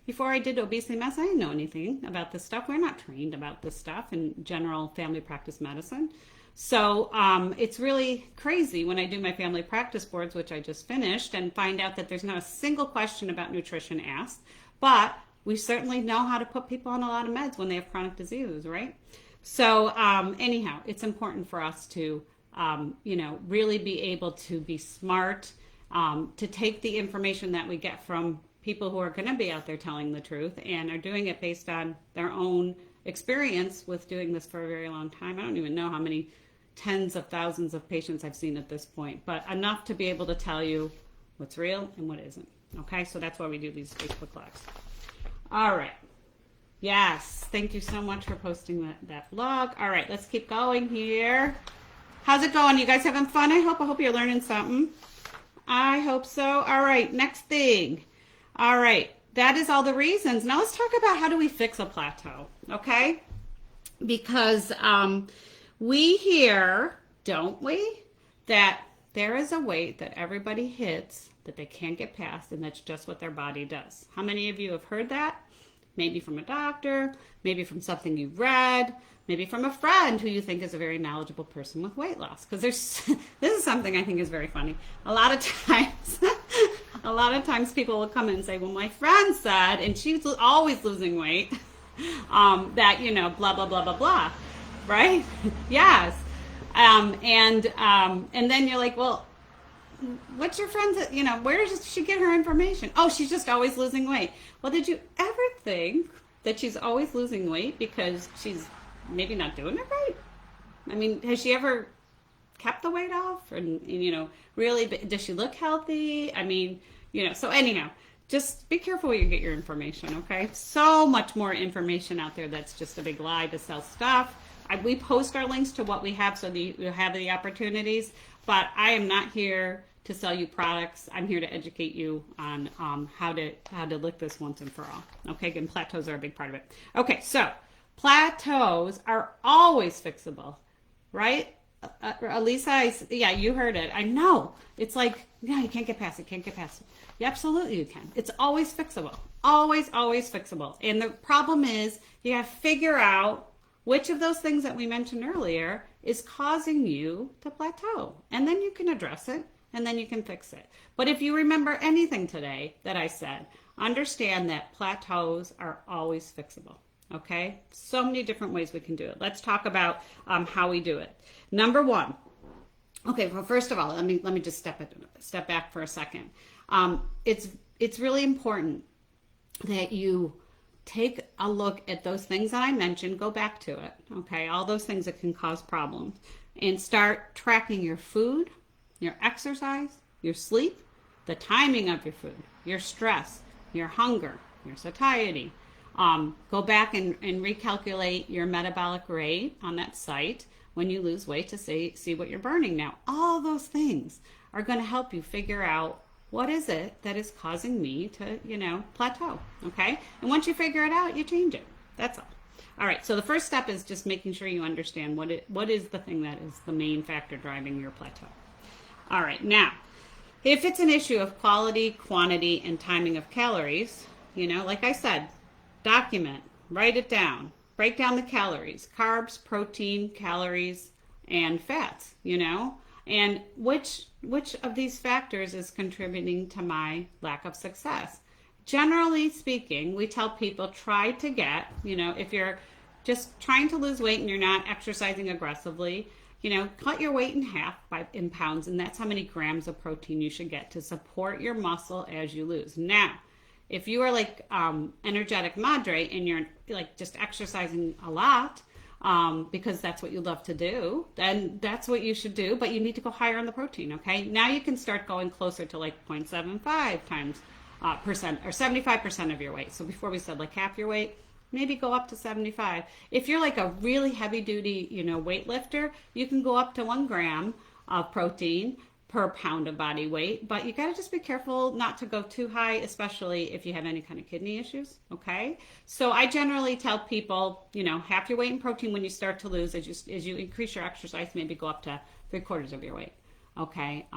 before I did Obesity Mess, I didn't know anything about this stuff. We're not trained about this stuff in general family practice medicine. So it's really crazy when I do my family practice boards, which I just finished, and find out that there's not a single question about nutrition asked, but we certainly know how to put people on a lot of meds when they have chronic diseases, right? So anyhow, it's important for us to, you know, really be able to be smart, to take the information that we get from people who are going to be out there telling the truth and are doing it based on their own experience with doing this for a very long time. I don't even know how many tens of thousands of patients I've seen at this point, but enough to be able to tell you what's real and what isn't. Okay, so that's why we do these Facebook Lives. All right. Yes, thank you so much for posting that blog. All right, let's keep going here. How's it going? You guys having fun? I hope you're learning something. I hope so. All right, next thing. All right, that is all the reasons. Now let's talk about how do we fix a plateau, okay? Because we hear, don't we, that there is a weight that everybody hits that they can't get past, and that's just what their body does. How many of you have heard that? Maybe from a doctor, maybe from something you've read, maybe from a friend who you think is a very knowledgeable person with weight loss. Because this is something I think is very funny. A lot of times people will come in and say, well, my friend said, and she's always losing weight, that, you know, blah, blah, blah, blah, blah, right? Yes. And then you're like, well, what's your friend's, you know, where does she get her information? Oh, she's just always losing weight. Well, did you ever think that she's always losing weight because she's maybe not doing it right? I mean, has she ever kept the weight off? And you know, really, does she look healthy? I mean, you know, so anyhow, just be careful where you get your information, okay? So much more information out there that's just a big lie to sell stuff. We post our links to what we have so that you have the opportunities, but I am not here to sell you products. I'm here to educate you on how to lick this once and for all. Okay, again, plateaus are a big part of it. Okay, so plateaus are always fixable, right? Elisa, yeah, you heard it. I know. It's like, no, you can't get past it, can't get past it. Yeah, absolutely you can. It's always fixable. Always, always fixable. And the problem is you have to figure out which of those things that we mentioned earlier is causing you to plateau. And then you can address it and then you can fix it. But if you remember anything today that I said, understand that plateaus are always fixable. Okay, so many different ways we can do it. Let's talk about how we do it. Number one. Okay, well, first of all, let me just step back for a second. It's really important that you take a look at those things that I mentioned. Go back to it. Okay, all those things that can cause problems, and start tracking your food, your exercise, your sleep, the timing of your food, your stress, your hunger, your satiety. Go back and recalculate your metabolic rate on that site when you lose weight to see what you're burning. Now, all those things are going to help you figure out what is it that is causing me to, plateau, okay? And once you figure it out, you change it. That's all. All right, so the first step is just making sure you understand what is the thing that is the main factor driving your plateau. All right, now, if it's an issue of quality, quantity, and timing of calories, like I said, document, write it down, break down the calories, carbs, protein, calories, and fats, and which of these factors is contributing to my lack of success. Generally speaking, we tell people try to get, if you're just trying to lose weight and you're not exercising aggressively, cut your weight in half in pounds, and that's how many grams of protein you should get to support your muscle as you lose. Now, if you are like energetic madre and you're like just exercising a lot because that's what you love to do, then that's what you should do, but you need to go higher on the protein, okay? Now you can start going closer to like 0.75 times percent or 75% of your weight. So before we said like half your weight, maybe go up to 75. If you're like a really heavy duty, weightlifter, you can go up to 1 gram of protein per pound of body weight, but you got to just be careful not to go too high, especially if you have any kind of kidney issues, okay? So I generally tell people, half your weight in protein when you start to lose. As you increase your exercise, maybe go up to 3/4 of your weight, okay,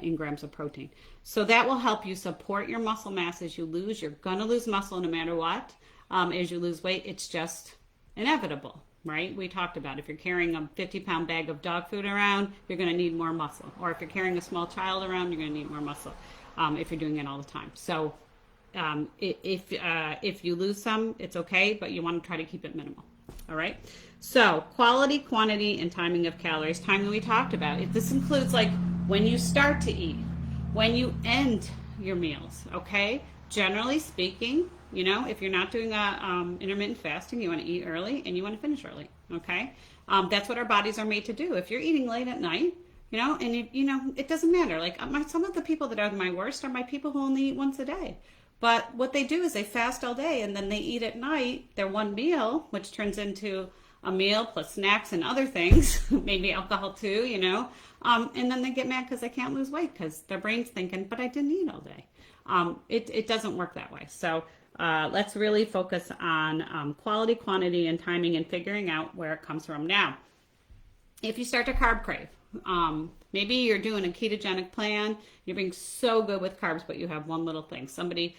in grams of protein. So that will help you support your muscle mass as you lose. You're going to lose muscle no matter what. As you lose weight, it's just inevitable. Right? We talked about if you're carrying a 50-pound bag of dog food around, you're going to need more muscle. Or if you're carrying a small child around, you're going to need more muscle if you're doing it all the time. So if you lose some, it's okay, but you want to try to keep it minimal. All right? So quality, quantity, and timing of calories. Timing we talked about. This includes like when you start to eat, when you end your meals, okay? Generally speaking, if you're not doing intermittent fasting, you want to eat early and you want to finish early, okay? That's what our bodies are made to do. If you're eating late at night, and it doesn't matter. Like some of the people that are my worst are my people who only eat once a day. But what they do is they fast all day and then they eat at night their one meal, which turns into a meal plus snacks and other things, maybe alcohol too, and then they get mad because they can't lose weight because their brain's thinking, but I didn't eat all day. It doesn't work that way. So let's really focus on quality, quantity, and timing and figuring out where it comes from. Now, if you start to carb crave, maybe you're doing a ketogenic plan, you're being so good with carbs, but you have one little thing. Somebody,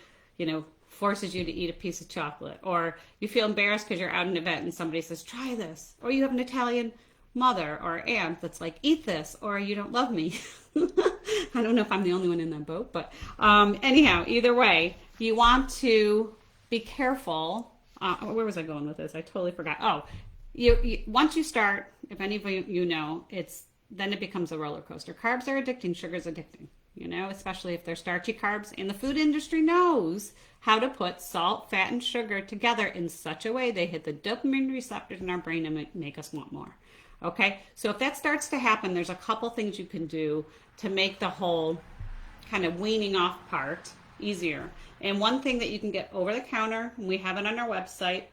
forces you to eat a piece of chocolate, or you feel embarrassed because you're out in an event and somebody says, try this, or you have an Italian mother or aunt that's like, eat this, or you don't love me. I don't know if I'm the only one in that boat, but anyhow, either way, you want to be careful. Where was I going with this? I totally forgot. Oh, you once you start, if any of you know, then it becomes a roller coaster. Carbs are addicting, sugar's addicting, especially if they're starchy carbs. And the food industry knows how to put salt, fat, and sugar together in such a way they hit the dopamine receptors in our brain and make us want more. Okay, so if that starts to happen, there's a couple things you can do to make the whole kind of weaning off part easier. And one thing that you can get over the counter, and we have it on our website,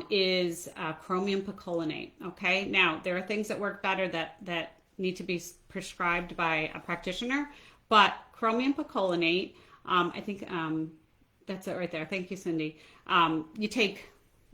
is chromium picolinate. Okay, now there are things that work better that need to be prescribed by a practitioner, but chromium picolinate, I think that's it right there. Thank you, Cindy. You take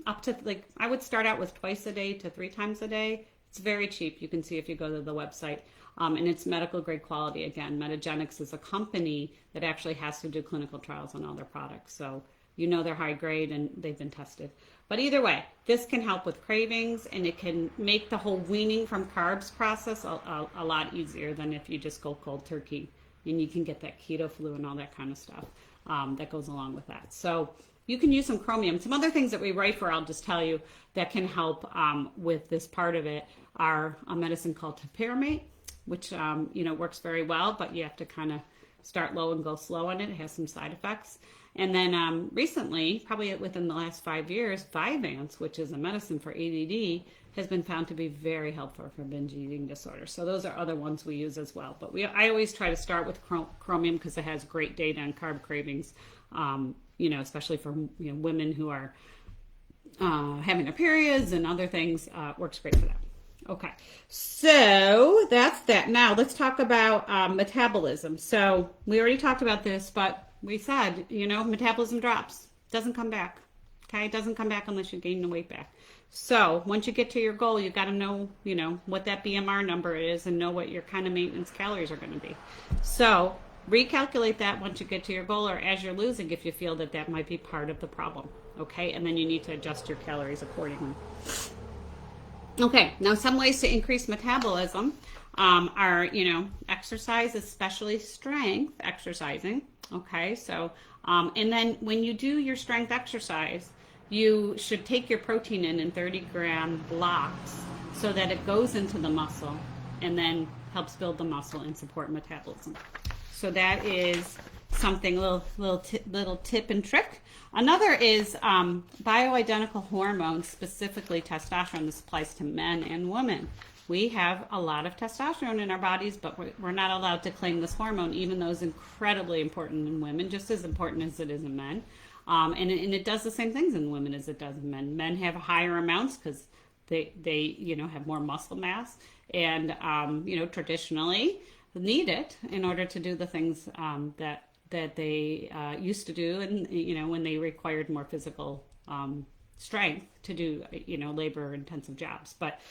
up to, I would start out with twice a day to 3 times a day. It's very cheap. You can see if you go to the website. And it's medical grade quality. Again, Metagenics is a company that actually has to do clinical trials on all their products. So you know they're high grade and they've been tested. But either way, this can help with cravings, and it can make the whole weaning from carbs process a lot easier than if you just go cold turkey, and you can get that keto flu and all that kind of stuff that goes along with that. So you can use some chromium. Some other things that we write for, I'll just tell you, that can help with this part of it are a medicine called topiramate, which works very well, but you have to kind of start low and go slow on it. It has some side effects. And then recently, probably within the last 5 years, Vyvanse, which is a medicine for ADD, has been found to be very helpful for binge eating disorder. So those are other ones we use as well. But I always try to start with chromium because it has great data on carb cravings, especially for women who are having their periods and other things. Works great for that. Okay, so that's that. Now let's talk about metabolism. So we already talked about this, but we said, metabolism drops, doesn't come back. Okay, it doesn't come back unless you gain the weight back. So once you get to your goal, you got to know, what that BMR number is and know what your kind of maintenance calories are going to be. So recalculate that once you get to your goal or as you're losing if you feel that might be part of the problem. Okay, and then you need to adjust your calories accordingly. Okay, now some ways to increase metabolism are, exercise, especially strength exercising. Okay, so, and then when you do your strength exercise, you should take your protein in 30-gram blocks so that it goes into the muscle and then helps build the muscle and support metabolism. So that is something, little tip and trick. Another is bioidentical hormones, specifically testosterone. This applies to men and women. We have a lot of testosterone in our bodies, but we're not allowed to claim this hormone, even though it's incredibly important in women, just as important as it is in men. And it does the same things in women as it does in men. Men have higher amounts because they have more muscle mass, and traditionally need it in order to do the things that they used to do, and when they required more physical strength to do labor intensive jobs. But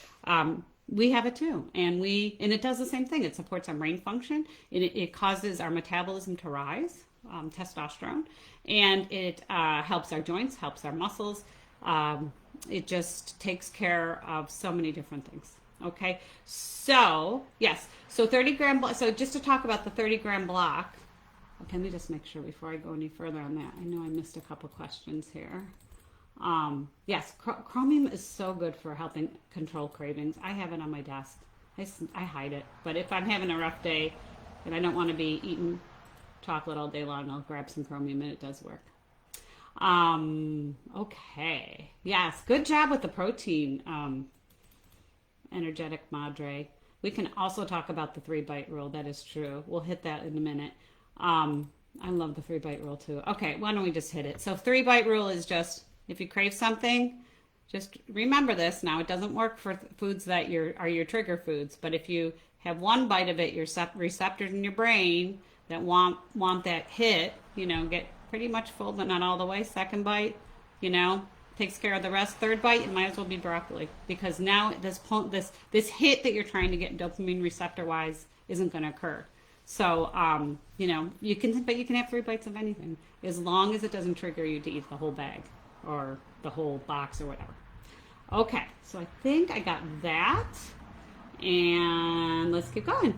we have it too, and it does the same thing. It supports our brain function, and it causes our metabolism to rise, testosterone, and it helps our joints, helps our muscles. It just takes care of so many different things. Okay, so yes, so 30-gram. So just to talk about the 30-gram block. Okay, let me just make sure before I go any further on that. I know I missed a couple questions here. Yes, chromium is so good for helping control cravings. I have it on my desk. I hide it, but if I'm having a rough day and I don't want to be eating chocolate all day long, I'll grab some chromium, and it does work. Okay, yes, good job with the protein. Energetic Madre. We can also talk about the 3-bite rule. That is true. We'll hit that in a minute. I love the 3-bite rule too. Okay, why don't we just hit it? So 3-bite rule is just, if you crave something, just remember this. Now, it doesn't work for foods that are your trigger foods, but if you have one bite of it, your receptors in your brain that want that hit, get pretty much full, but not all the way. Second bite, takes care of the rest. Third bite, it might as well be broccoli, because now this hit that you're trying to get dopamine receptor wise isn't going to occur. So you can have 3 bites of anything as long as it doesn't trigger you to eat the whole bag or the whole box or whatever. Okay, so I think I got that, and let's keep going.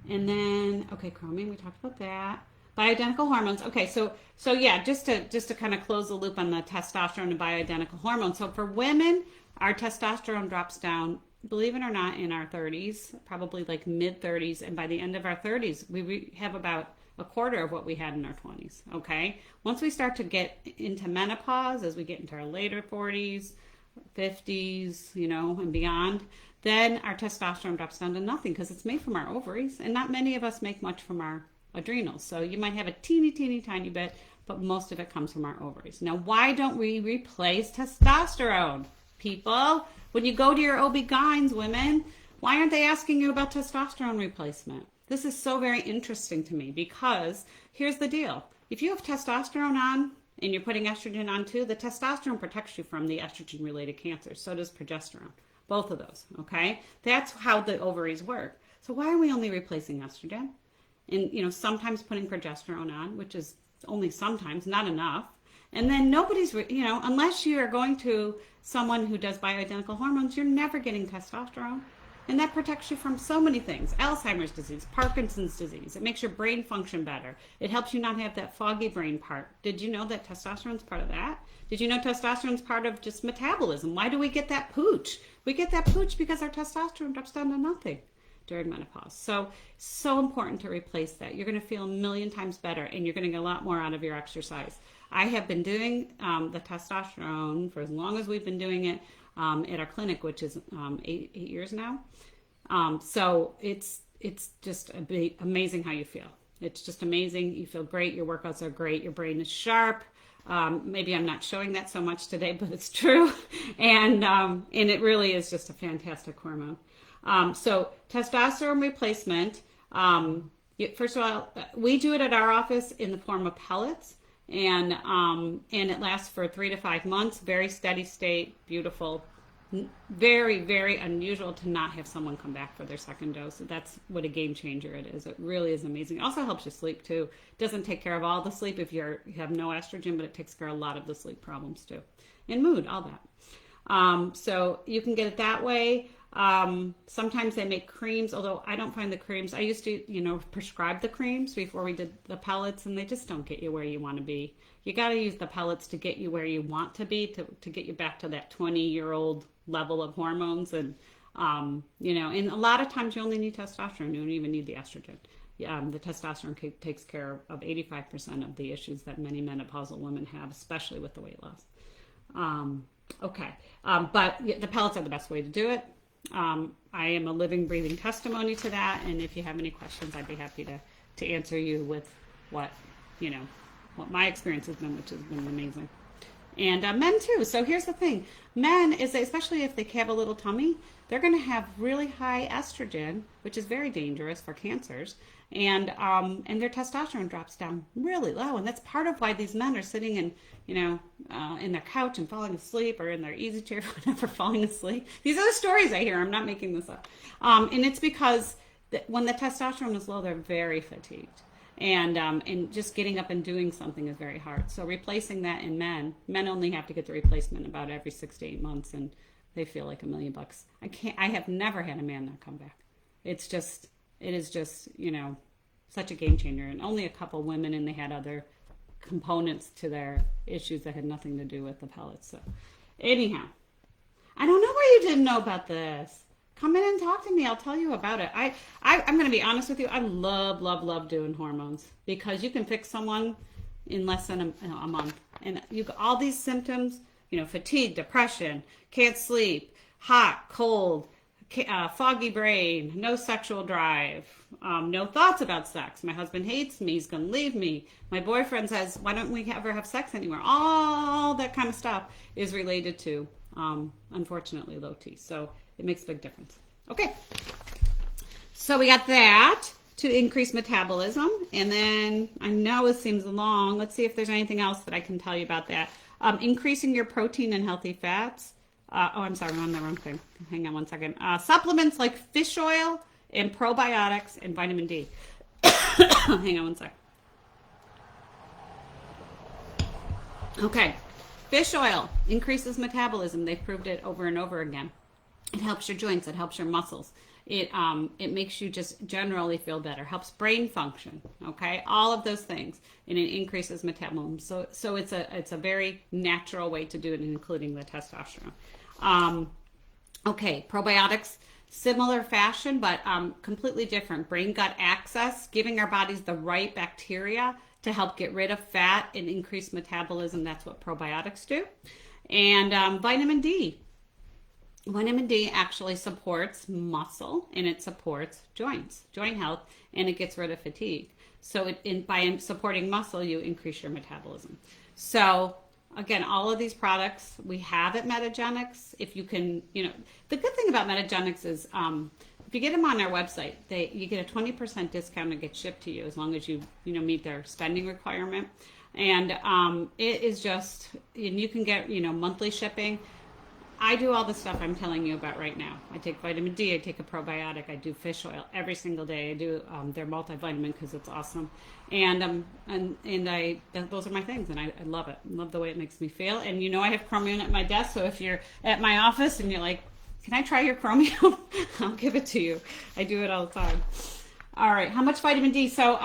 And then chromium, we talked about that. Bioidentical hormones. Okay, so yeah, just to kind of close the loop on the testosterone and bioidentical hormones. So for women, our testosterone drops down, believe it or not, in our 30s, probably like mid 30s, and by the end of our 30s, we have about a quarter of what we had in our 20s. Okay, once we start to get into menopause, as we get into our later 40s, 50s, and beyond, then our testosterone drops down to nothing because it's made from our ovaries, and not many of us make much from our adrenals. So you might have a teeny tiny bit, but most of it comes from our ovaries. Now, why don't we replace testosterone, people? When you go to your OB-GYNs, women, why aren't they asking you about testosterone replacement? This is so very interesting to me, because here's the deal. If you have testosterone on and you're putting estrogen on too, the testosterone protects you from the estrogen-related cancers. So does progesterone. Both of those, okay? That's how the ovaries work. So why are we only replacing estrogen? And, sometimes putting progesterone on, which is only sometimes, not enough. And then nobody's, unless you are going to someone who does bioidentical hormones, you're never getting testosterone. And that protects you from so many things. Alzheimer's disease, Parkinson's disease. It makes your brain function better. It helps you not have that foggy brain part. Did you know that testosterone's part of that? Did you know testosterone's part of just metabolism? Why do we get that pooch? We get that pooch because our testosterone drops down to nothing during menopause. So important to replace that. You're going to feel a million times better, and you're going to get a lot more out of your exercise. I have been doing the testosterone for as long as we've been doing it at our clinic, which is 8 years now. So it's just amazing how you feel. It's just amazing. You feel great. Your workouts are great. Your brain is sharp. Maybe I'm not showing that so much today, but it's true. And it really is just a fantastic hormone. So testosterone replacement, first of all, we do it at our office in the form of pellets, and it lasts for 3 to 5 months. Very steady state, beautiful. Very, very unusual to not have someone come back for their second dose. That's what a game changer it is. It really is amazing. It also helps you sleep too. It doesn't take care of all the sleep if you have no estrogen, but it takes care of a lot of the sleep problems too. And mood, all that. So you can get it that way. Sometimes they make creams, although I don't find the creams. I used to, prescribe the creams before we did the pellets, and they just don't get you where you want to be. You got to use the pellets to get you where you want to be, to get you back to that 20-year-old level of hormones. And, and a lot of times you only need testosterone. You don't even need the estrogen. The testosterone takes care of 85% of the issues that many menopausal women have, especially with the weight loss. But the pellets are the best way to do it. I am a living, breathing testimony to that. And if you have any questions, I'd be happy to answer you with what my experience has been, which has been amazing. And men too. So here's the thing. Men, especially if they have a little tummy, they're going to have really high estrogen, which is very dangerous for cancers. And their testosterone drops down really low. And that's part of why these men are sitting in their couch and falling asleep, or in their easy chair, whatever, falling asleep. These are the stories I hear. I'm not making this up. And it's because when the testosterone is low, they're very fatigued. And just getting up and doing something is very hard. So replacing that in men only have to get the replacement about every 6 to 8 months, and they feel like $1 million. I have never had a man not come back. It is just, such a game changer. And only a couple women, and they had other components to their issues that had nothing to do with the pellets. So anyhow, I don't know why you didn't know about this. Come in and talk to me. I'll tell you about it. I'm going to be honest with you. I love doing hormones, because you can fix someone in less than a month. And all these symptoms, fatigue, depression, can't sleep, hot, cold, foggy brain, no sexual drive, no thoughts about sex. My husband hates me. He's going to leave me. My boyfriend says, why don't we ever have sex anymore? All that kind of stuff is related to, unfortunately, low T. So it makes a big difference. Okay. So we got that to increase metabolism. And then, I know it seems long. Let's see if there's anything else that I can tell you about that. Increasing your protein and healthy fats. I'm sorry, I'm on the wrong thing. Hang on one second. Supplements like fish oil and probiotics and vitamin D. Hang on one sec. Okay. Fish oil increases metabolism. They've proved it over and over again. It helps your joints. It helps your muscles. It makes you just generally feel better. Helps brain function. Okay, all of those things, and it increases metabolism. So it's a very natural way to do it, including the testosterone. Okay, probiotics, similar fashion, but completely different. Brain-gut access, giving our bodies the right bacteria to help get rid of fat and increase metabolism. That's what probiotics do. And vitamin D. Vitamin D actually supports muscle, and it supports joint health, and it gets rid of fatigue. So by supporting muscle, you increase your metabolism. So again, all of these products we have at Metagenics. If you can, the good thing about Metagenics is if you get them on our website, you get a 20% discount and get shipped to you as long as you meet their spending requirement. And it is just, and you can get monthly shipping. I do all the stuff I'm telling you about right now. I take vitamin D, I take a probiotic, I do fish oil every single day. I do their multivitamin because it's awesome, and those are my things, and I love it. I love the way it makes me feel. And you know, I have chromium at my desk, so if you're at my office and you're like, "Can I try your chromium?" I'll give it to you. I do it all the time. All right, how much vitamin D? So,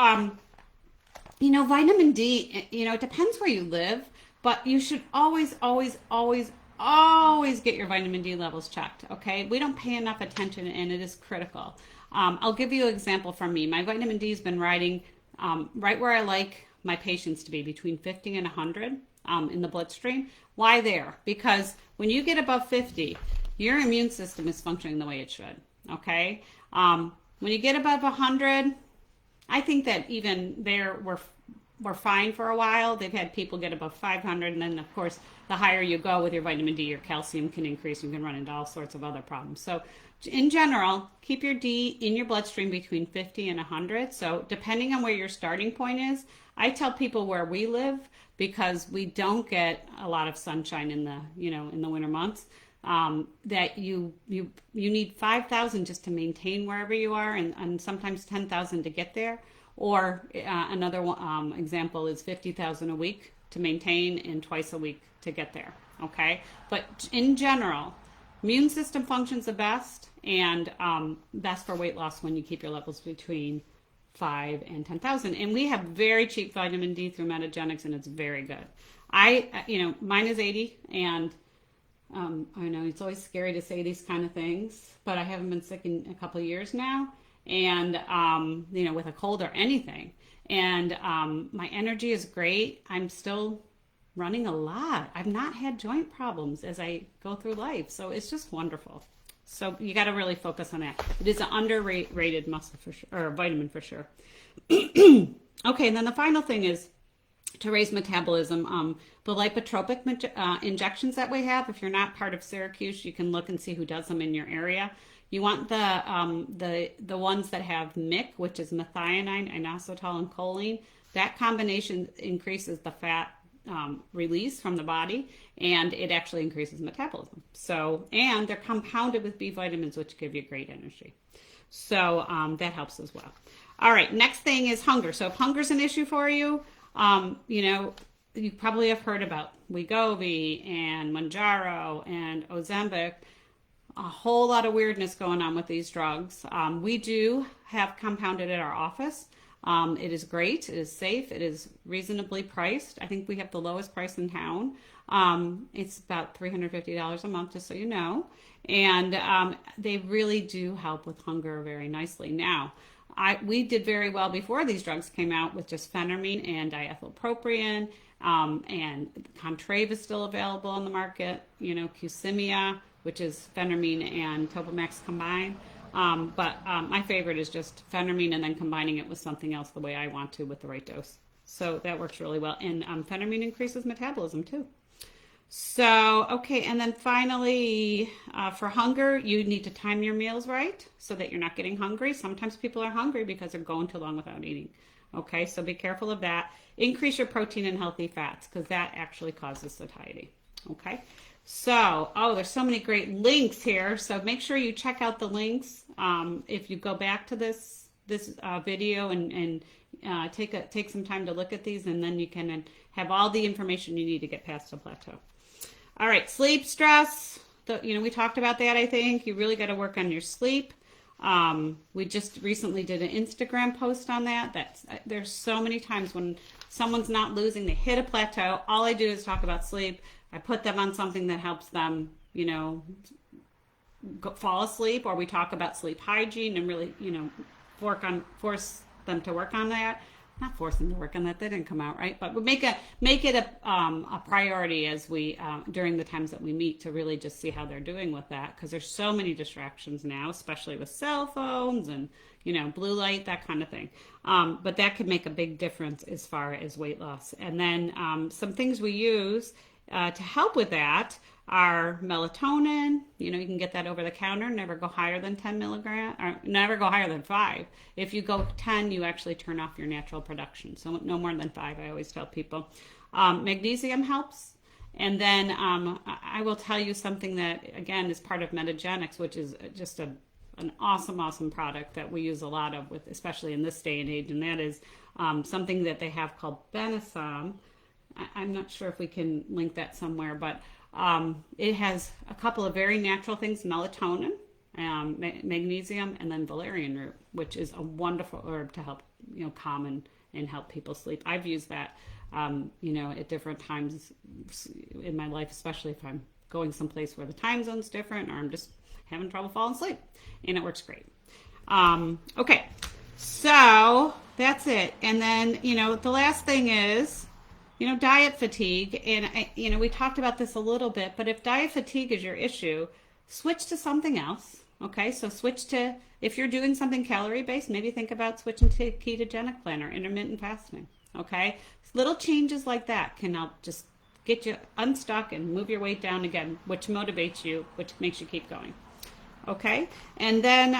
you know, vitamin D, you know, it depends where you live, but you should always, always, always, always get your vitamin D levels checked, okay? We don't pay enough attention, and it is critical. I'll give you an example from me. My vitamin D has been riding right where I like my patients to be, between 50 and 100 in the bloodstream. Why there? Because when you get above 50, your immune system is functioning the way it should, okay? When you get above 100, I think that even there we're fine for a while. They've had people get above 500, and then of course the higher you go with your vitamin D, your calcium can increase. You can run into all sorts of other problems. So in general, keep your D in your bloodstream between 50 and 100. So depending on where your starting point is, I tell people where we live, because we don't get a lot of sunshine in the winter months, that you need 5,000 just to maintain wherever you are, and sometimes 10,000 to get there. Or another example is 50,000 a week to maintain, and twice a week to get there. Okay, but in general, immune system functions the best, and best for weight loss when you keep your levels between 5 and 10,000. And we have very cheap vitamin D through Metagenics, and it's very good. Mine is 80, and I know it's always scary to say these kind of things, but I haven't been sick in a couple of years now, and with a cold or anything. And my energy is great. I'm still running a lot. I've not had joint problems as I go through life, so it's just wonderful. So you got to really focus on that. It is an underrated muscle for sure, or vitamin for sure. Okay, and then the final thing is to raise metabolism. The lipotropic injections that we have, if you're not part of Syracuse, you can look and see who does them in your area. You want the ones that have MIC, which is methionine, inositol, and choline. That combination increases the fat release from the body, and it actually increases metabolism. So, and they're compounded with B vitamins, which give you great energy. So that helps as well. All right, next thing is hunger. So if hunger's an issue for you, you probably have heard about Wegovy and Mounjaro and Ozempic. A whole lot of weirdness going on with these drugs. We do have compounded at our office. It is great. It is safe. It is reasonably priced. I think we have the lowest price in town. It's about $350 a month, just so you know. And they really do help with hunger very nicely. Now, we did very well before these drugs came out with just phentermine and diethylpropion, and Contrave is still available on the market. Qsymia, which is phentermine and Topamax combined. But my favorite is just phentermine and then combining it with something else the way I want to with the right dose. So that works really well. And phentermine increases metabolism too. So, okay, and then finally, for hunger, you need to time your meals right so that you're not getting hungry. Sometimes people are hungry because they're going too long without eating. Okay, so be careful of that. Increase your protein and healthy fats, because that actually causes satiety. Okay, so, there's so many great links here. So make sure you check out the links. If you go back to this video and take some time to look at these, and then you can have all the information you need to get past the plateau. All right, sleep, stress. We talked about that, I think. You really got to work on your sleep. We just recently did an Instagram post on that. There's so many times when someone's not losing, they hit a plateau. All I do is talk about sleep. I put them on something that helps them, fall asleep, or we talk about sleep hygiene and really, force them to work on that. Not force them to work on that; they didn't come out right. But we make it a priority as we during the times that we meet, to really just see how they're doing with that, because there's so many distractions now, especially with cell phones and blue light, that kind of thing. But that could make a big difference as far as weight loss. And then some things we use to help with that are melatonin. You can get that over the counter. Never go higher than 10 milligrams, or never go higher than 5. If you go 10, you actually turn off your natural production. So no more than 5, I always tell people. Magnesium helps. And then I will tell you something that, again, is part of Metagenics, which is just an awesome product that we use a lot of, with, especially in this day and age, and that is something that they have called Benasom. I'm not sure if we can link that somewhere, but it has a couple of very natural things: melatonin, magnesium, and then valerian root, which is a wonderful herb to help calm and help people sleep. I've used that at different times in my life, especially if I'm going someplace where the time zone's different or I'm just having trouble falling asleep, and it works great. Okay, so that's it. And then the last thing is diet fatigue. And we talked about this a little bit, but if diet fatigue is your issue, switch to something else. Okay, so switch to, if you're doing something calorie based, maybe think about switching to a ketogenic plan or intermittent fasting. Okay, little changes like that can help just get you unstuck and move your weight down again, which motivates you, which makes you keep going. Okay, and then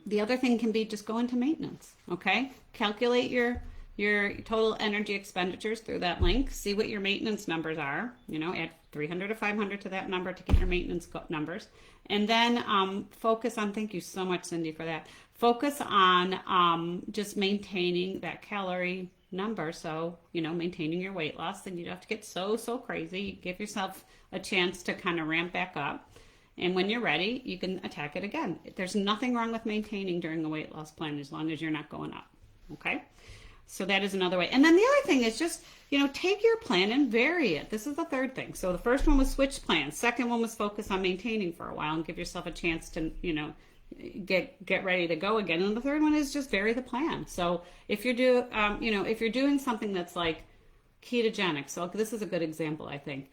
the other thing can be just go into maintenance. Okay, calculate your total energy expenditures through that link. See what your maintenance numbers are. Add 300 or 500 to that number to get your maintenance numbers. And then focus on, thank you so much, Cindy, for that. Focus on just maintaining that calorie number. So, maintaining your weight loss, and you don't have to get so crazy. Give yourself a chance to kind of ramp back up. And when you're ready, you can attack it again. There's nothing wrong with maintaining during a weight loss plan as long as you're not going up. Okay? So that is another way. And then the other thing is just, take your plan and vary it. This is the third thing. So the first one was switch plans. Second one was focus on maintaining for a while and give yourself a chance to, get ready to go again. And the third one is just vary the plan. So if you're if you're doing something that's like ketogenic, so this is a good example, I think.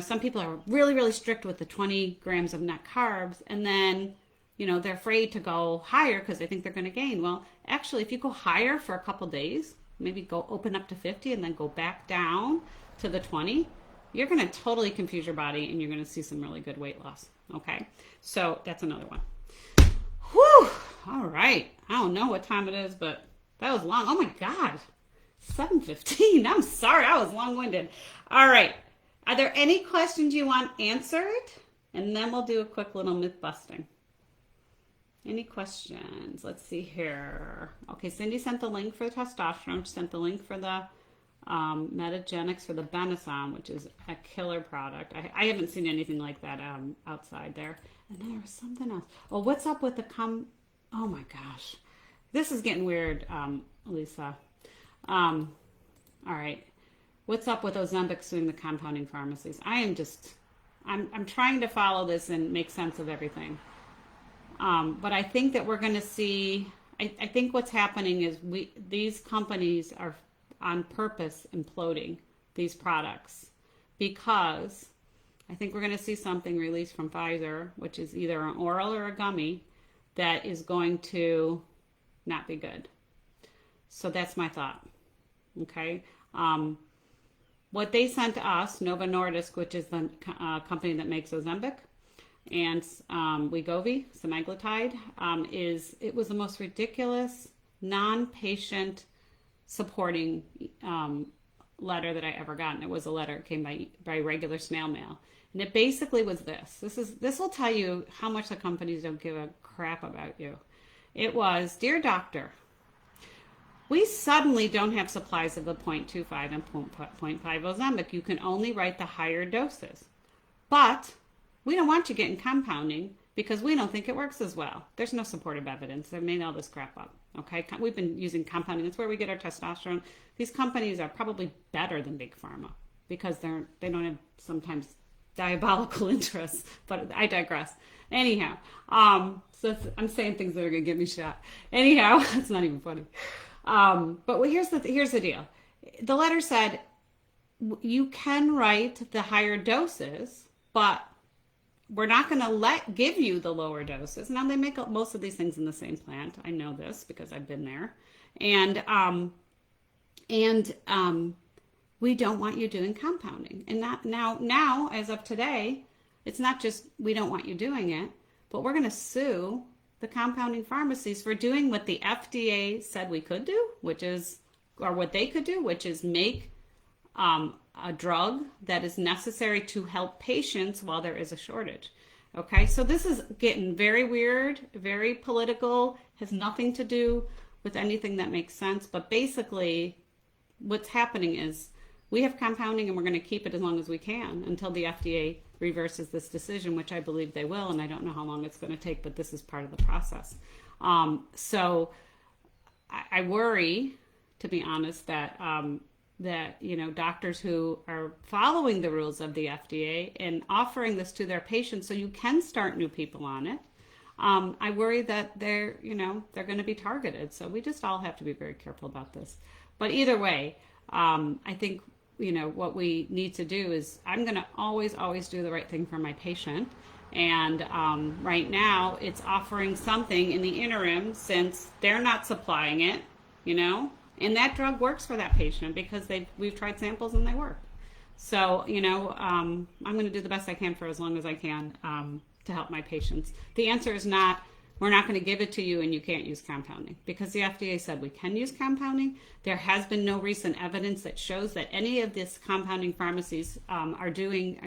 Some people are really strict with the 20 grams of net carbs, and then they're afraid to go higher because they think they're going to gain. Well, actually, if you go higher for a couple days, maybe go open up to 50 and then go back down to the 20, you're going to totally confuse your body and you're going to see some really good weight loss. Okay, so that's another one. Whew! All right. I don't know what time it is, but that was long. Oh my God, 7:15. I'm sorry, I was long-winded. All right. Are there any questions you want answered? And then we'll do a quick little myth busting. Any questions? Let's see here. Okay, Cindy sent the link for the testosterone. She sent the link for the Metagenics for the Benasom, which is a killer product. I haven't seen anything like that outside there. And then there was something else. Oh, what's up with the oh my gosh. This is getting weird, Lisa. All right. What's up with Ozempic suing the compounding pharmacies? I'm trying to follow this and make sense of everything. But I think that we're going to see, I think what's happening is these companies are on purpose imploding these products, because I think we're going to see something released from Pfizer, which is either an oral or a gummy, that is going to not be good. So that's my thought. Okay. What they sent to us, Novo Nordisk, which is the company that makes Ozempic, and Wegovy, semaglutide, it was the most ridiculous, non-patient supporting letter that I ever gotten. It was a letter. It came by regular snail mail, and it basically was this. This will tell you how much the companies don't give a crap about you. It was, dear doctor, we suddenly don't have supplies of the 0.25 and 0.5 Ozempic. You can only write the higher doses, but we don't want you getting compounding because we don't think it works as well. There's no supportive evidence. They made all this crap up. Okay, we've been using compounding. That's where we get our testosterone. These companies are probably better than Big Pharma because they don't have sometimes diabolical interests. But I digress. Anyhow, so I'm saying things that are gonna get me shot. Anyhow, it's not even funny. But here's the deal. The letter said you can write the higher doses, but we're not going to give you the lower doses. Now, they make most of these things in the same plant. I know this because I've been there. And we don't want you doing compounding. And now, as of today, it's not just we don't want you doing it, but we're going to sue the compounding pharmacies for doing what the FDA said we could do, or what they could do, which is make a drug that is necessary to help patients while there is a shortage. Okay, so this is getting very weird, very political, has nothing to do with anything that makes sense. But basically, what's happening is we have compounding and we're going to keep it as long as we can until the FDA reverses this decision, which I believe they will. And I don't know how long it's going to take, but this is part of the process. So I worry, to be honest, that doctors who are following the rules of the FDA and offering this to their patients so you can start new people on it, I worry that they're going to be targeted. So we just all have to be very careful about this. But either way, I think, what we need to do is I'm going to always do the right thing for my patient. And right now it's offering something in the interim since they're not supplying it, and that drug works for that patient because we've tried samples and they work. So, I'm going to do the best I can for as long as I can to help my patients. The answer is not, we're not going to give it to you and you can't use compounding, because the FDA said we can use compounding. There has been no recent evidence that shows that any of these compounding pharmacies are doing,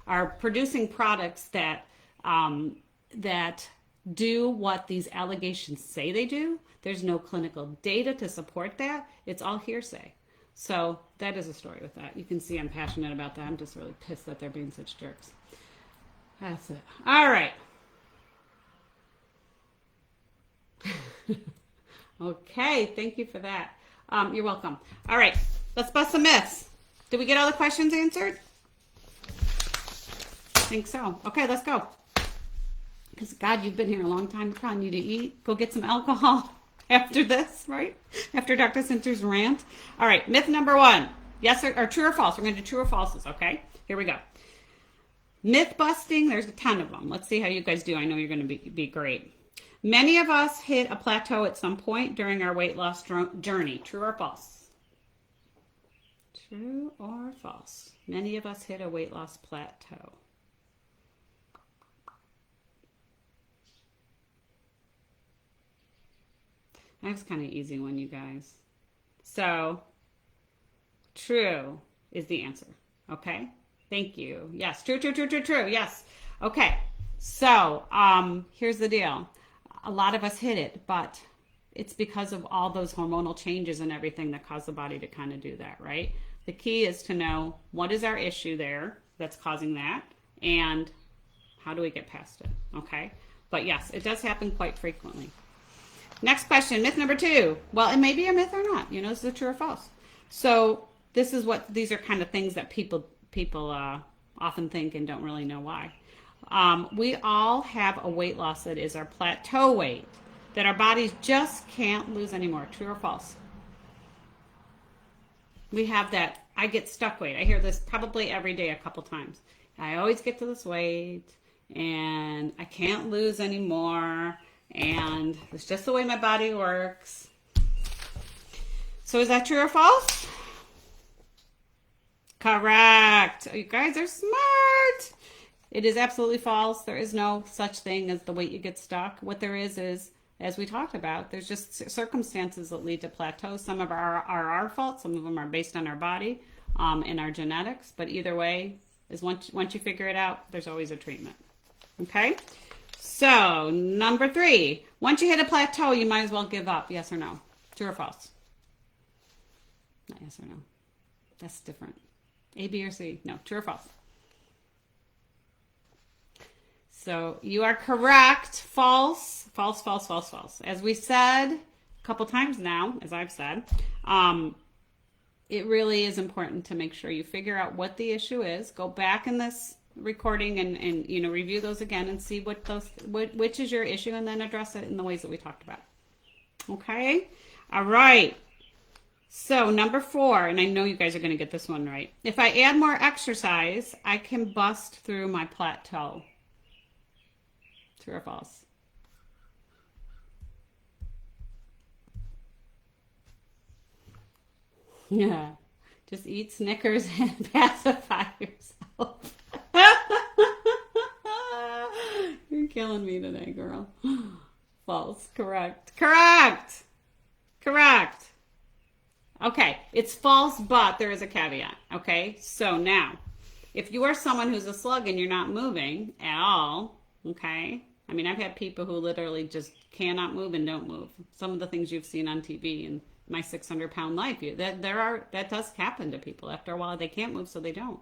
are producing products that do what these allegations say they do. There's no clinical data to support that. It's all hearsay. So that is a story with that. You can see I'm passionate about that. I'm just really pissed that they're being such jerks. That's it. All right. Okay, thank you for that. You're welcome. All right, let's bust some myths. Did we get all the questions answered? I think so. Okay, let's go. Because, God, you've been here a long time. You probably need to eat. Go get some alcohol after this, right? After Dr. Sinter's rant. All right, myth number 1. Yes or true or false? We're going to do true or falses, okay? Here we go. Myth busting, there's a ton of them. Let's see how you guys do. I know you're going to be great. Many of us hit a plateau at some point during our weight loss journey. True or false? True or false? Many of us hit a weight loss plateau. That was kind of an easy one, you guys. So, true is the answer. Okay? Thank you. Yes, true. Yes. Okay. So, here's the deal. A lot of us hit it, but it's because of all those hormonal changes and everything that cause the body to kind of do that, right? The key is to know what is our issue there that's causing that, and how do we get past it, okay? But yes, it does happen quite frequently. Next question, myth number 2. Well, it may be a myth or not. Is it true or false? So these are kind of things that people often think and don't really know why. We all have a weight loss that is our plateau weight, that our bodies just can't lose anymore. True or false? We have that I get stuck weight. I hear this probably every day a couple times. I always get to this weight and I can't lose anymore, and it's just the way my body works. So is that true or false? Correct. You guys are smart. It is absolutely false. There is no such thing as the weight you get stuck. What there is, as we talked about, there's just circumstances that lead to plateaus. Some of are our fault. Some of them are based on our body and our genetics. But either way, is once you figure it out, there's always a treatment. Okay? So, number 3. Once you hit a plateau, you might as well give up. Yes or no? True or false? Not yes or no. That's different. A, B, or C? No. True or false? So you are correct. False. As we said a couple times now, as I've said, it really is important to make sure you figure out what the issue is. Go back in this recording and review those again and see which is your issue, and then address it in the ways that we talked about. Okay? All right. So number 4, and I know you guys are going to get this one right. If I add more exercise, I can bust through my plateau. True or false? Yeah. Just eat Snickers and pacify yourself. You're killing me today, girl. False. Correct. Okay, it's false, but there is a caveat. Okay, so now, if you are someone who's a slug and you're not moving at all, okay, I mean, I've had people who literally just cannot move and don't move. Some of the things you've seen on TV and my 600-pound life, that does happen to people. After a while, they can't move, so they don't.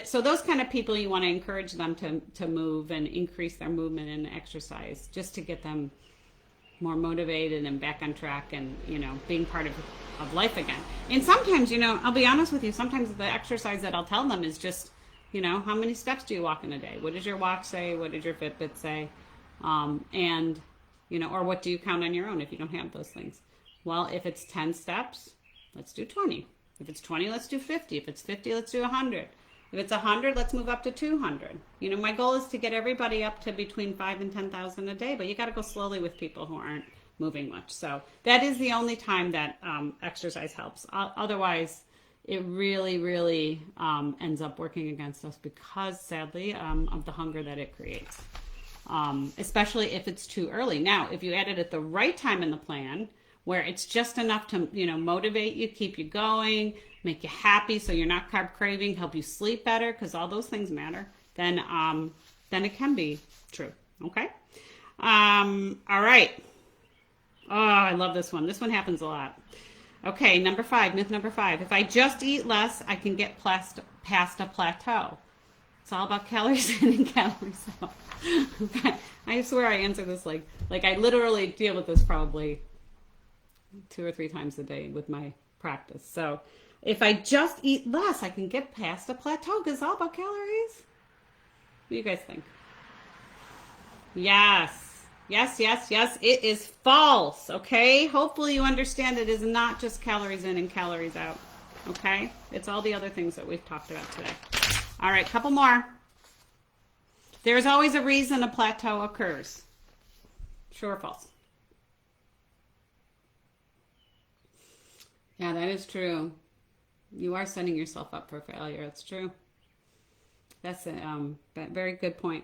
So those kind of people, you want to encourage them to move and increase their movement and exercise, just to get them more motivated and back on track and, being part of life again. And sometimes, I'll be honest with you, sometimes the exercise that I'll tell them is just, how many steps do you walk in a day? What does your watch say? What does your Fitbit say? Or what do you count on your own if you don't have those things? Well, if it's 10 steps, let's do 20. If it's 20, let's do 50. If it's 50, let's do 100. If it's 100, let's move up to 200. My goal is to get everybody up to between 5 and 10,000 a day, but you got to go slowly with people who aren't moving much. So that is the only time that exercise helps. Otherwise, it really, really ends up working against us because, sadly, of the hunger that it creates, especially if it's too early. Now, if you add it at the right time in the plan, where it's just enough to, motivate you, keep you going, make you happy so you're not carb craving, help you sleep better, because all those things matter, then it can be true. Okay? All right. Oh, I love this one. This one happens a lot. Okay, myth number 5. If I just eat less, I can get past a plateau. It's all about calories in and calories out. I swear I answer this like I literally deal with this probably 2 or 3 times a day with my practice. So if I just eat less, I can get past a plateau because it's all about calories. What do you guys think? Yes. It is false. Okay. Hopefully you understand it is not just calories in and calories out. Okay. It's all the other things that we've talked about today. All right. Couple more. There's always a reason a plateau occurs. True or false? Yeah, that is true. You are setting yourself up for failure. That's true. That's a very good point.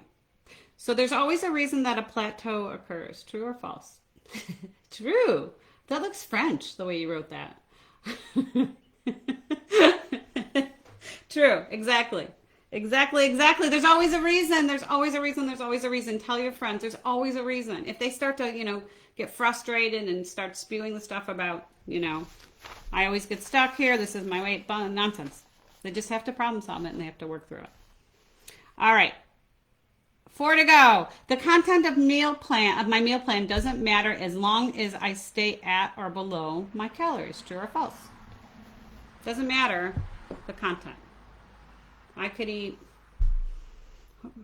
So there's always a reason that a plateau occurs. True or false? True. That looks French, the way you wrote that. True. Exactly. There's always a reason. There's always a reason. Tell your friends there's always a reason. If they start to, get frustrated and start spewing the stuff about, I always get stuck here, this is my weight, nonsense. They just have to problem solve it and they have to work through it. All right. 4 to go. The content of my meal plan doesn't matter as long as I stay at or below my calories. True or false? Doesn't matter the content. I could eat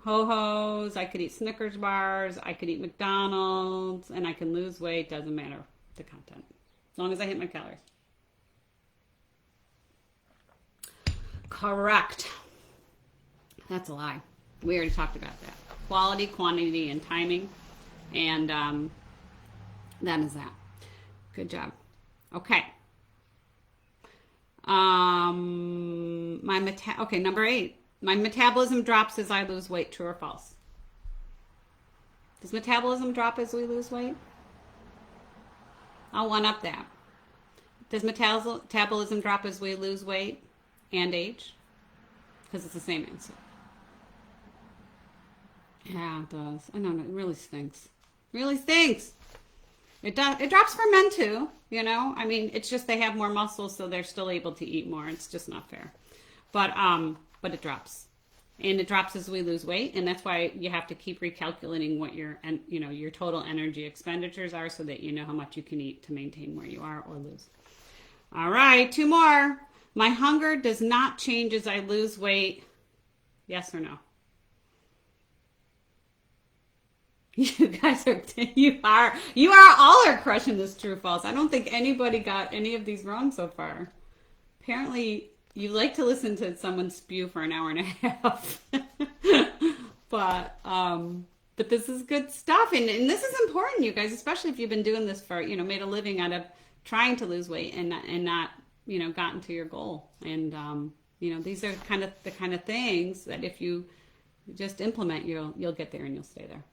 Ho-Hos, I could eat Snickers bars, I could eat McDonald's, and I can lose weight. Doesn't matter the content. As long as I hit my calories. Correct. That's a lie. We already talked about that. Quality, quantity, and timing. And that is that. Good job. Okay. Number 8. My metabolism drops as I lose weight. True or false? Does metabolism drop as we lose weight? I'll one up that. Does metabolism drop as we lose weight and age? Because it's the same answer. Yeah, it does. I know, it really stinks. Really stinks. It does. It drops for men too, I mean, it's just they have more muscles, so they're still able to eat more. It's just not fair. But it drops. And it drops as we lose weight, and that's why you have to keep recalculating what your total energy expenditures are so that you know how much you can eat to maintain where you are or lose. All right, 2 more. My hunger does not change as I lose weight. Yes or no? You guys all are crushing this true false. I don't think anybody got any of these wrong so far. Apparently, you like to listen to someone spew for an hour and a half. But this is good stuff. And this is important, you guys, especially if you've been doing this for, made a living out of trying to lose weight and not, gotten to your goal. And, these are the kind of things that if you just implement, you'll get there and you'll stay there.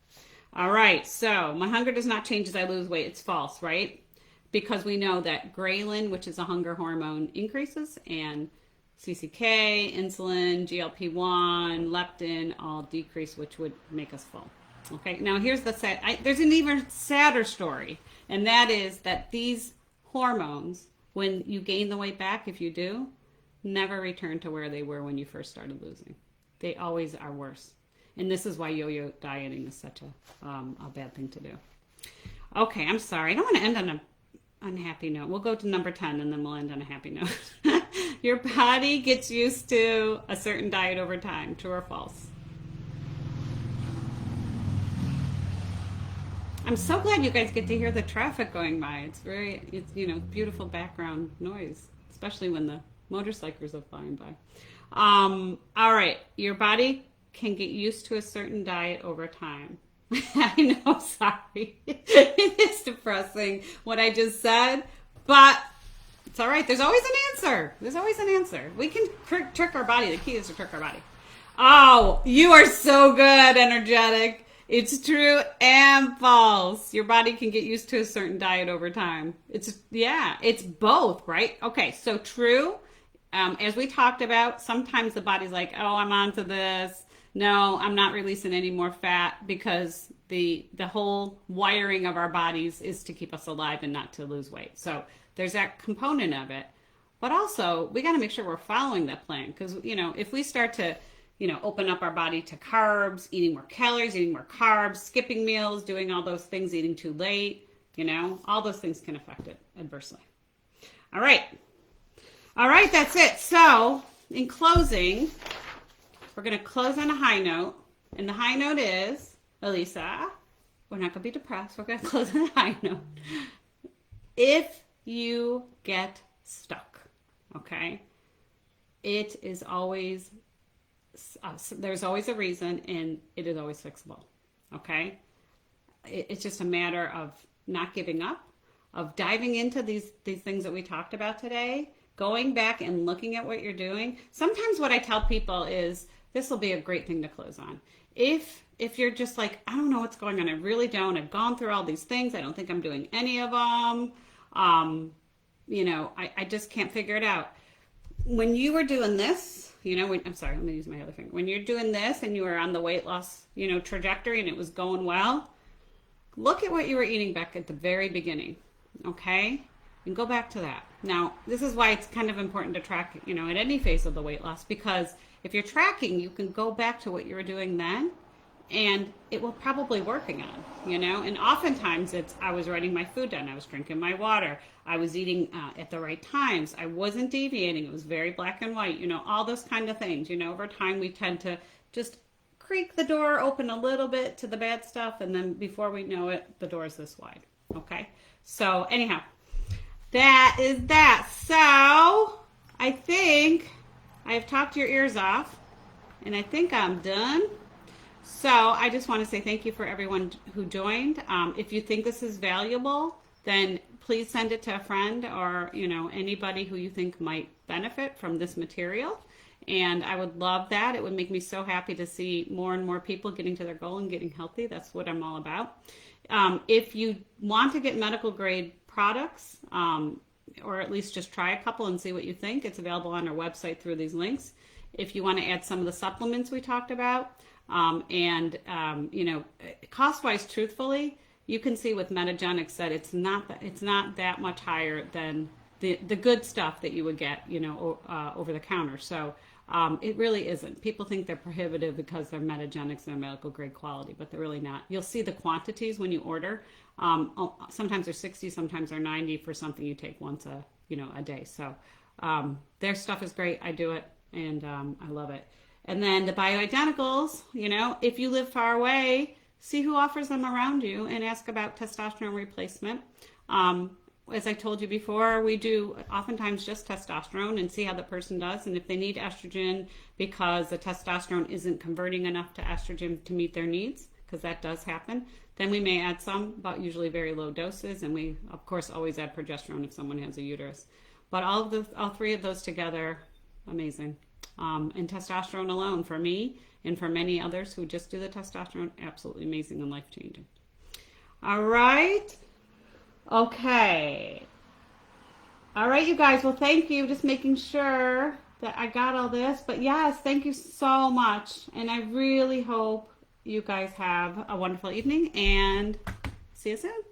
All right, so my hunger does not change as I lose weight. It's false, right? because we know that ghrelin, which is a hunger hormone, increases, and CCK, insulin, GLP-1, leptin all decrease, which would make us full. Okay, now here's the there's an even sadder story, and that is that these hormones, when you gain the weight back, if you do, never return to where they were when you first started losing. They always are worse. And this is why yo-yo dieting is such a bad thing to do. Okay, I'm sorry. I don't want to end on an unhappy note. We'll go to number 10 and then we'll end on a happy note. Your body gets used to a certain diet over time. True or false? I'm so glad you guys get to hear the traffic going by. It's beautiful background noise, especially when the motorcycles are flying by. All right, your body can get used to a certain diet over time. I know, sorry. It's depressing what I just said, but it's all right. There's always an answer. There's always an answer. We can trick our body. The key is to trick our body. Oh, you are so good, energetic. It's true and false. Your body can get used to a certain diet over time. It's both, right? Okay, so true. As we talked about, sometimes the body's like, oh, I'm onto this. No, I'm not releasing any more fat, because the whole wiring of our bodies is to keep us alive and not to lose weight. So there's that component of it. But also, we got to make sure we're following that plan, because, if we start to, open up our body to carbs, eating more calories, eating more carbs, skipping meals, doing all those things, eating too late, all those things can affect it adversely. All right, that's it. So in closing, we're going to close on a high note. And the high note is, Elisa, we're not going to be depressed. We're going to close on a high note. If you get stuck, okay, it is always, there's always a reason, and it is always fixable, okay? It's just a matter of not giving up, of diving into these things that we talked about today, going back and looking at what you're doing. Sometimes what I tell people is, this will be a great thing to close on. If you're just like, I don't know what's going on, I really don't. I've gone through all these things. I don't think I'm doing any of them. I just can't figure it out. When you were doing this, I'm sorry, let me use my other finger. When you're doing this and you were on the weight loss, trajectory, and it was going well, look at what you were eating back at the very beginning, okay? And go back to that. Now, this is why it's kind of important to track, at any phase of the weight loss, because if you're tracking, you can go back to what you were doing then, and it will probably work again, and oftentimes I was writing my food down, I was drinking my water, I was eating at the right times, I wasn't deviating, it was very black and white, all those kind of things. Over time we tend to just creak the door open a little bit to the bad stuff, and then before we know it, the door is this wide. Okay, so anyhow, that is that. So I think I have talked your ears off, and I think I'm done. So I just want to say thank you for everyone who joined. If you think this is valuable, then please send it to a friend or, anybody who you think might benefit from this material. And I would love that. It would make me so happy to see more and more people getting to their goal and getting healthy. That's what I'm all about. If you want to get medical grade products, or at least just try a couple and see what you think, it's available on our website through these links. If you want to add some of the supplements we talked about, cost-wise, truthfully, you can see with Metagenics that it's not that much higher than the good stuff that you would get, over the counter. So it really isn't. People think they're prohibitive because they're Metagenics and they're medical grade quality, but they're really not. You'll see the quantities when you order. Sometimes they're 60, sometimes they're 90 for something you take once a day. So their stuff is great. I do it, and I love it. And then the bioidenticals, if you live far away, see who offers them around you and ask about testosterone replacement. As I told you before, we do oftentimes just testosterone and see how the person does. And if they need estrogen because the testosterone isn't converting enough to estrogen to meet their needs, because that does happen, then we may add some, but usually very low doses. And we, of course, always add progesterone if someone has a uterus. But all three of those together, amazing. And testosterone alone, for me and for many others who just do the testosterone, absolutely amazing and life-changing. All right. Okay. All right, you guys. Well, thank you. Just making sure that I got all this. But yes, thank you so much. And I really hope you guys have a wonderful evening and see you soon.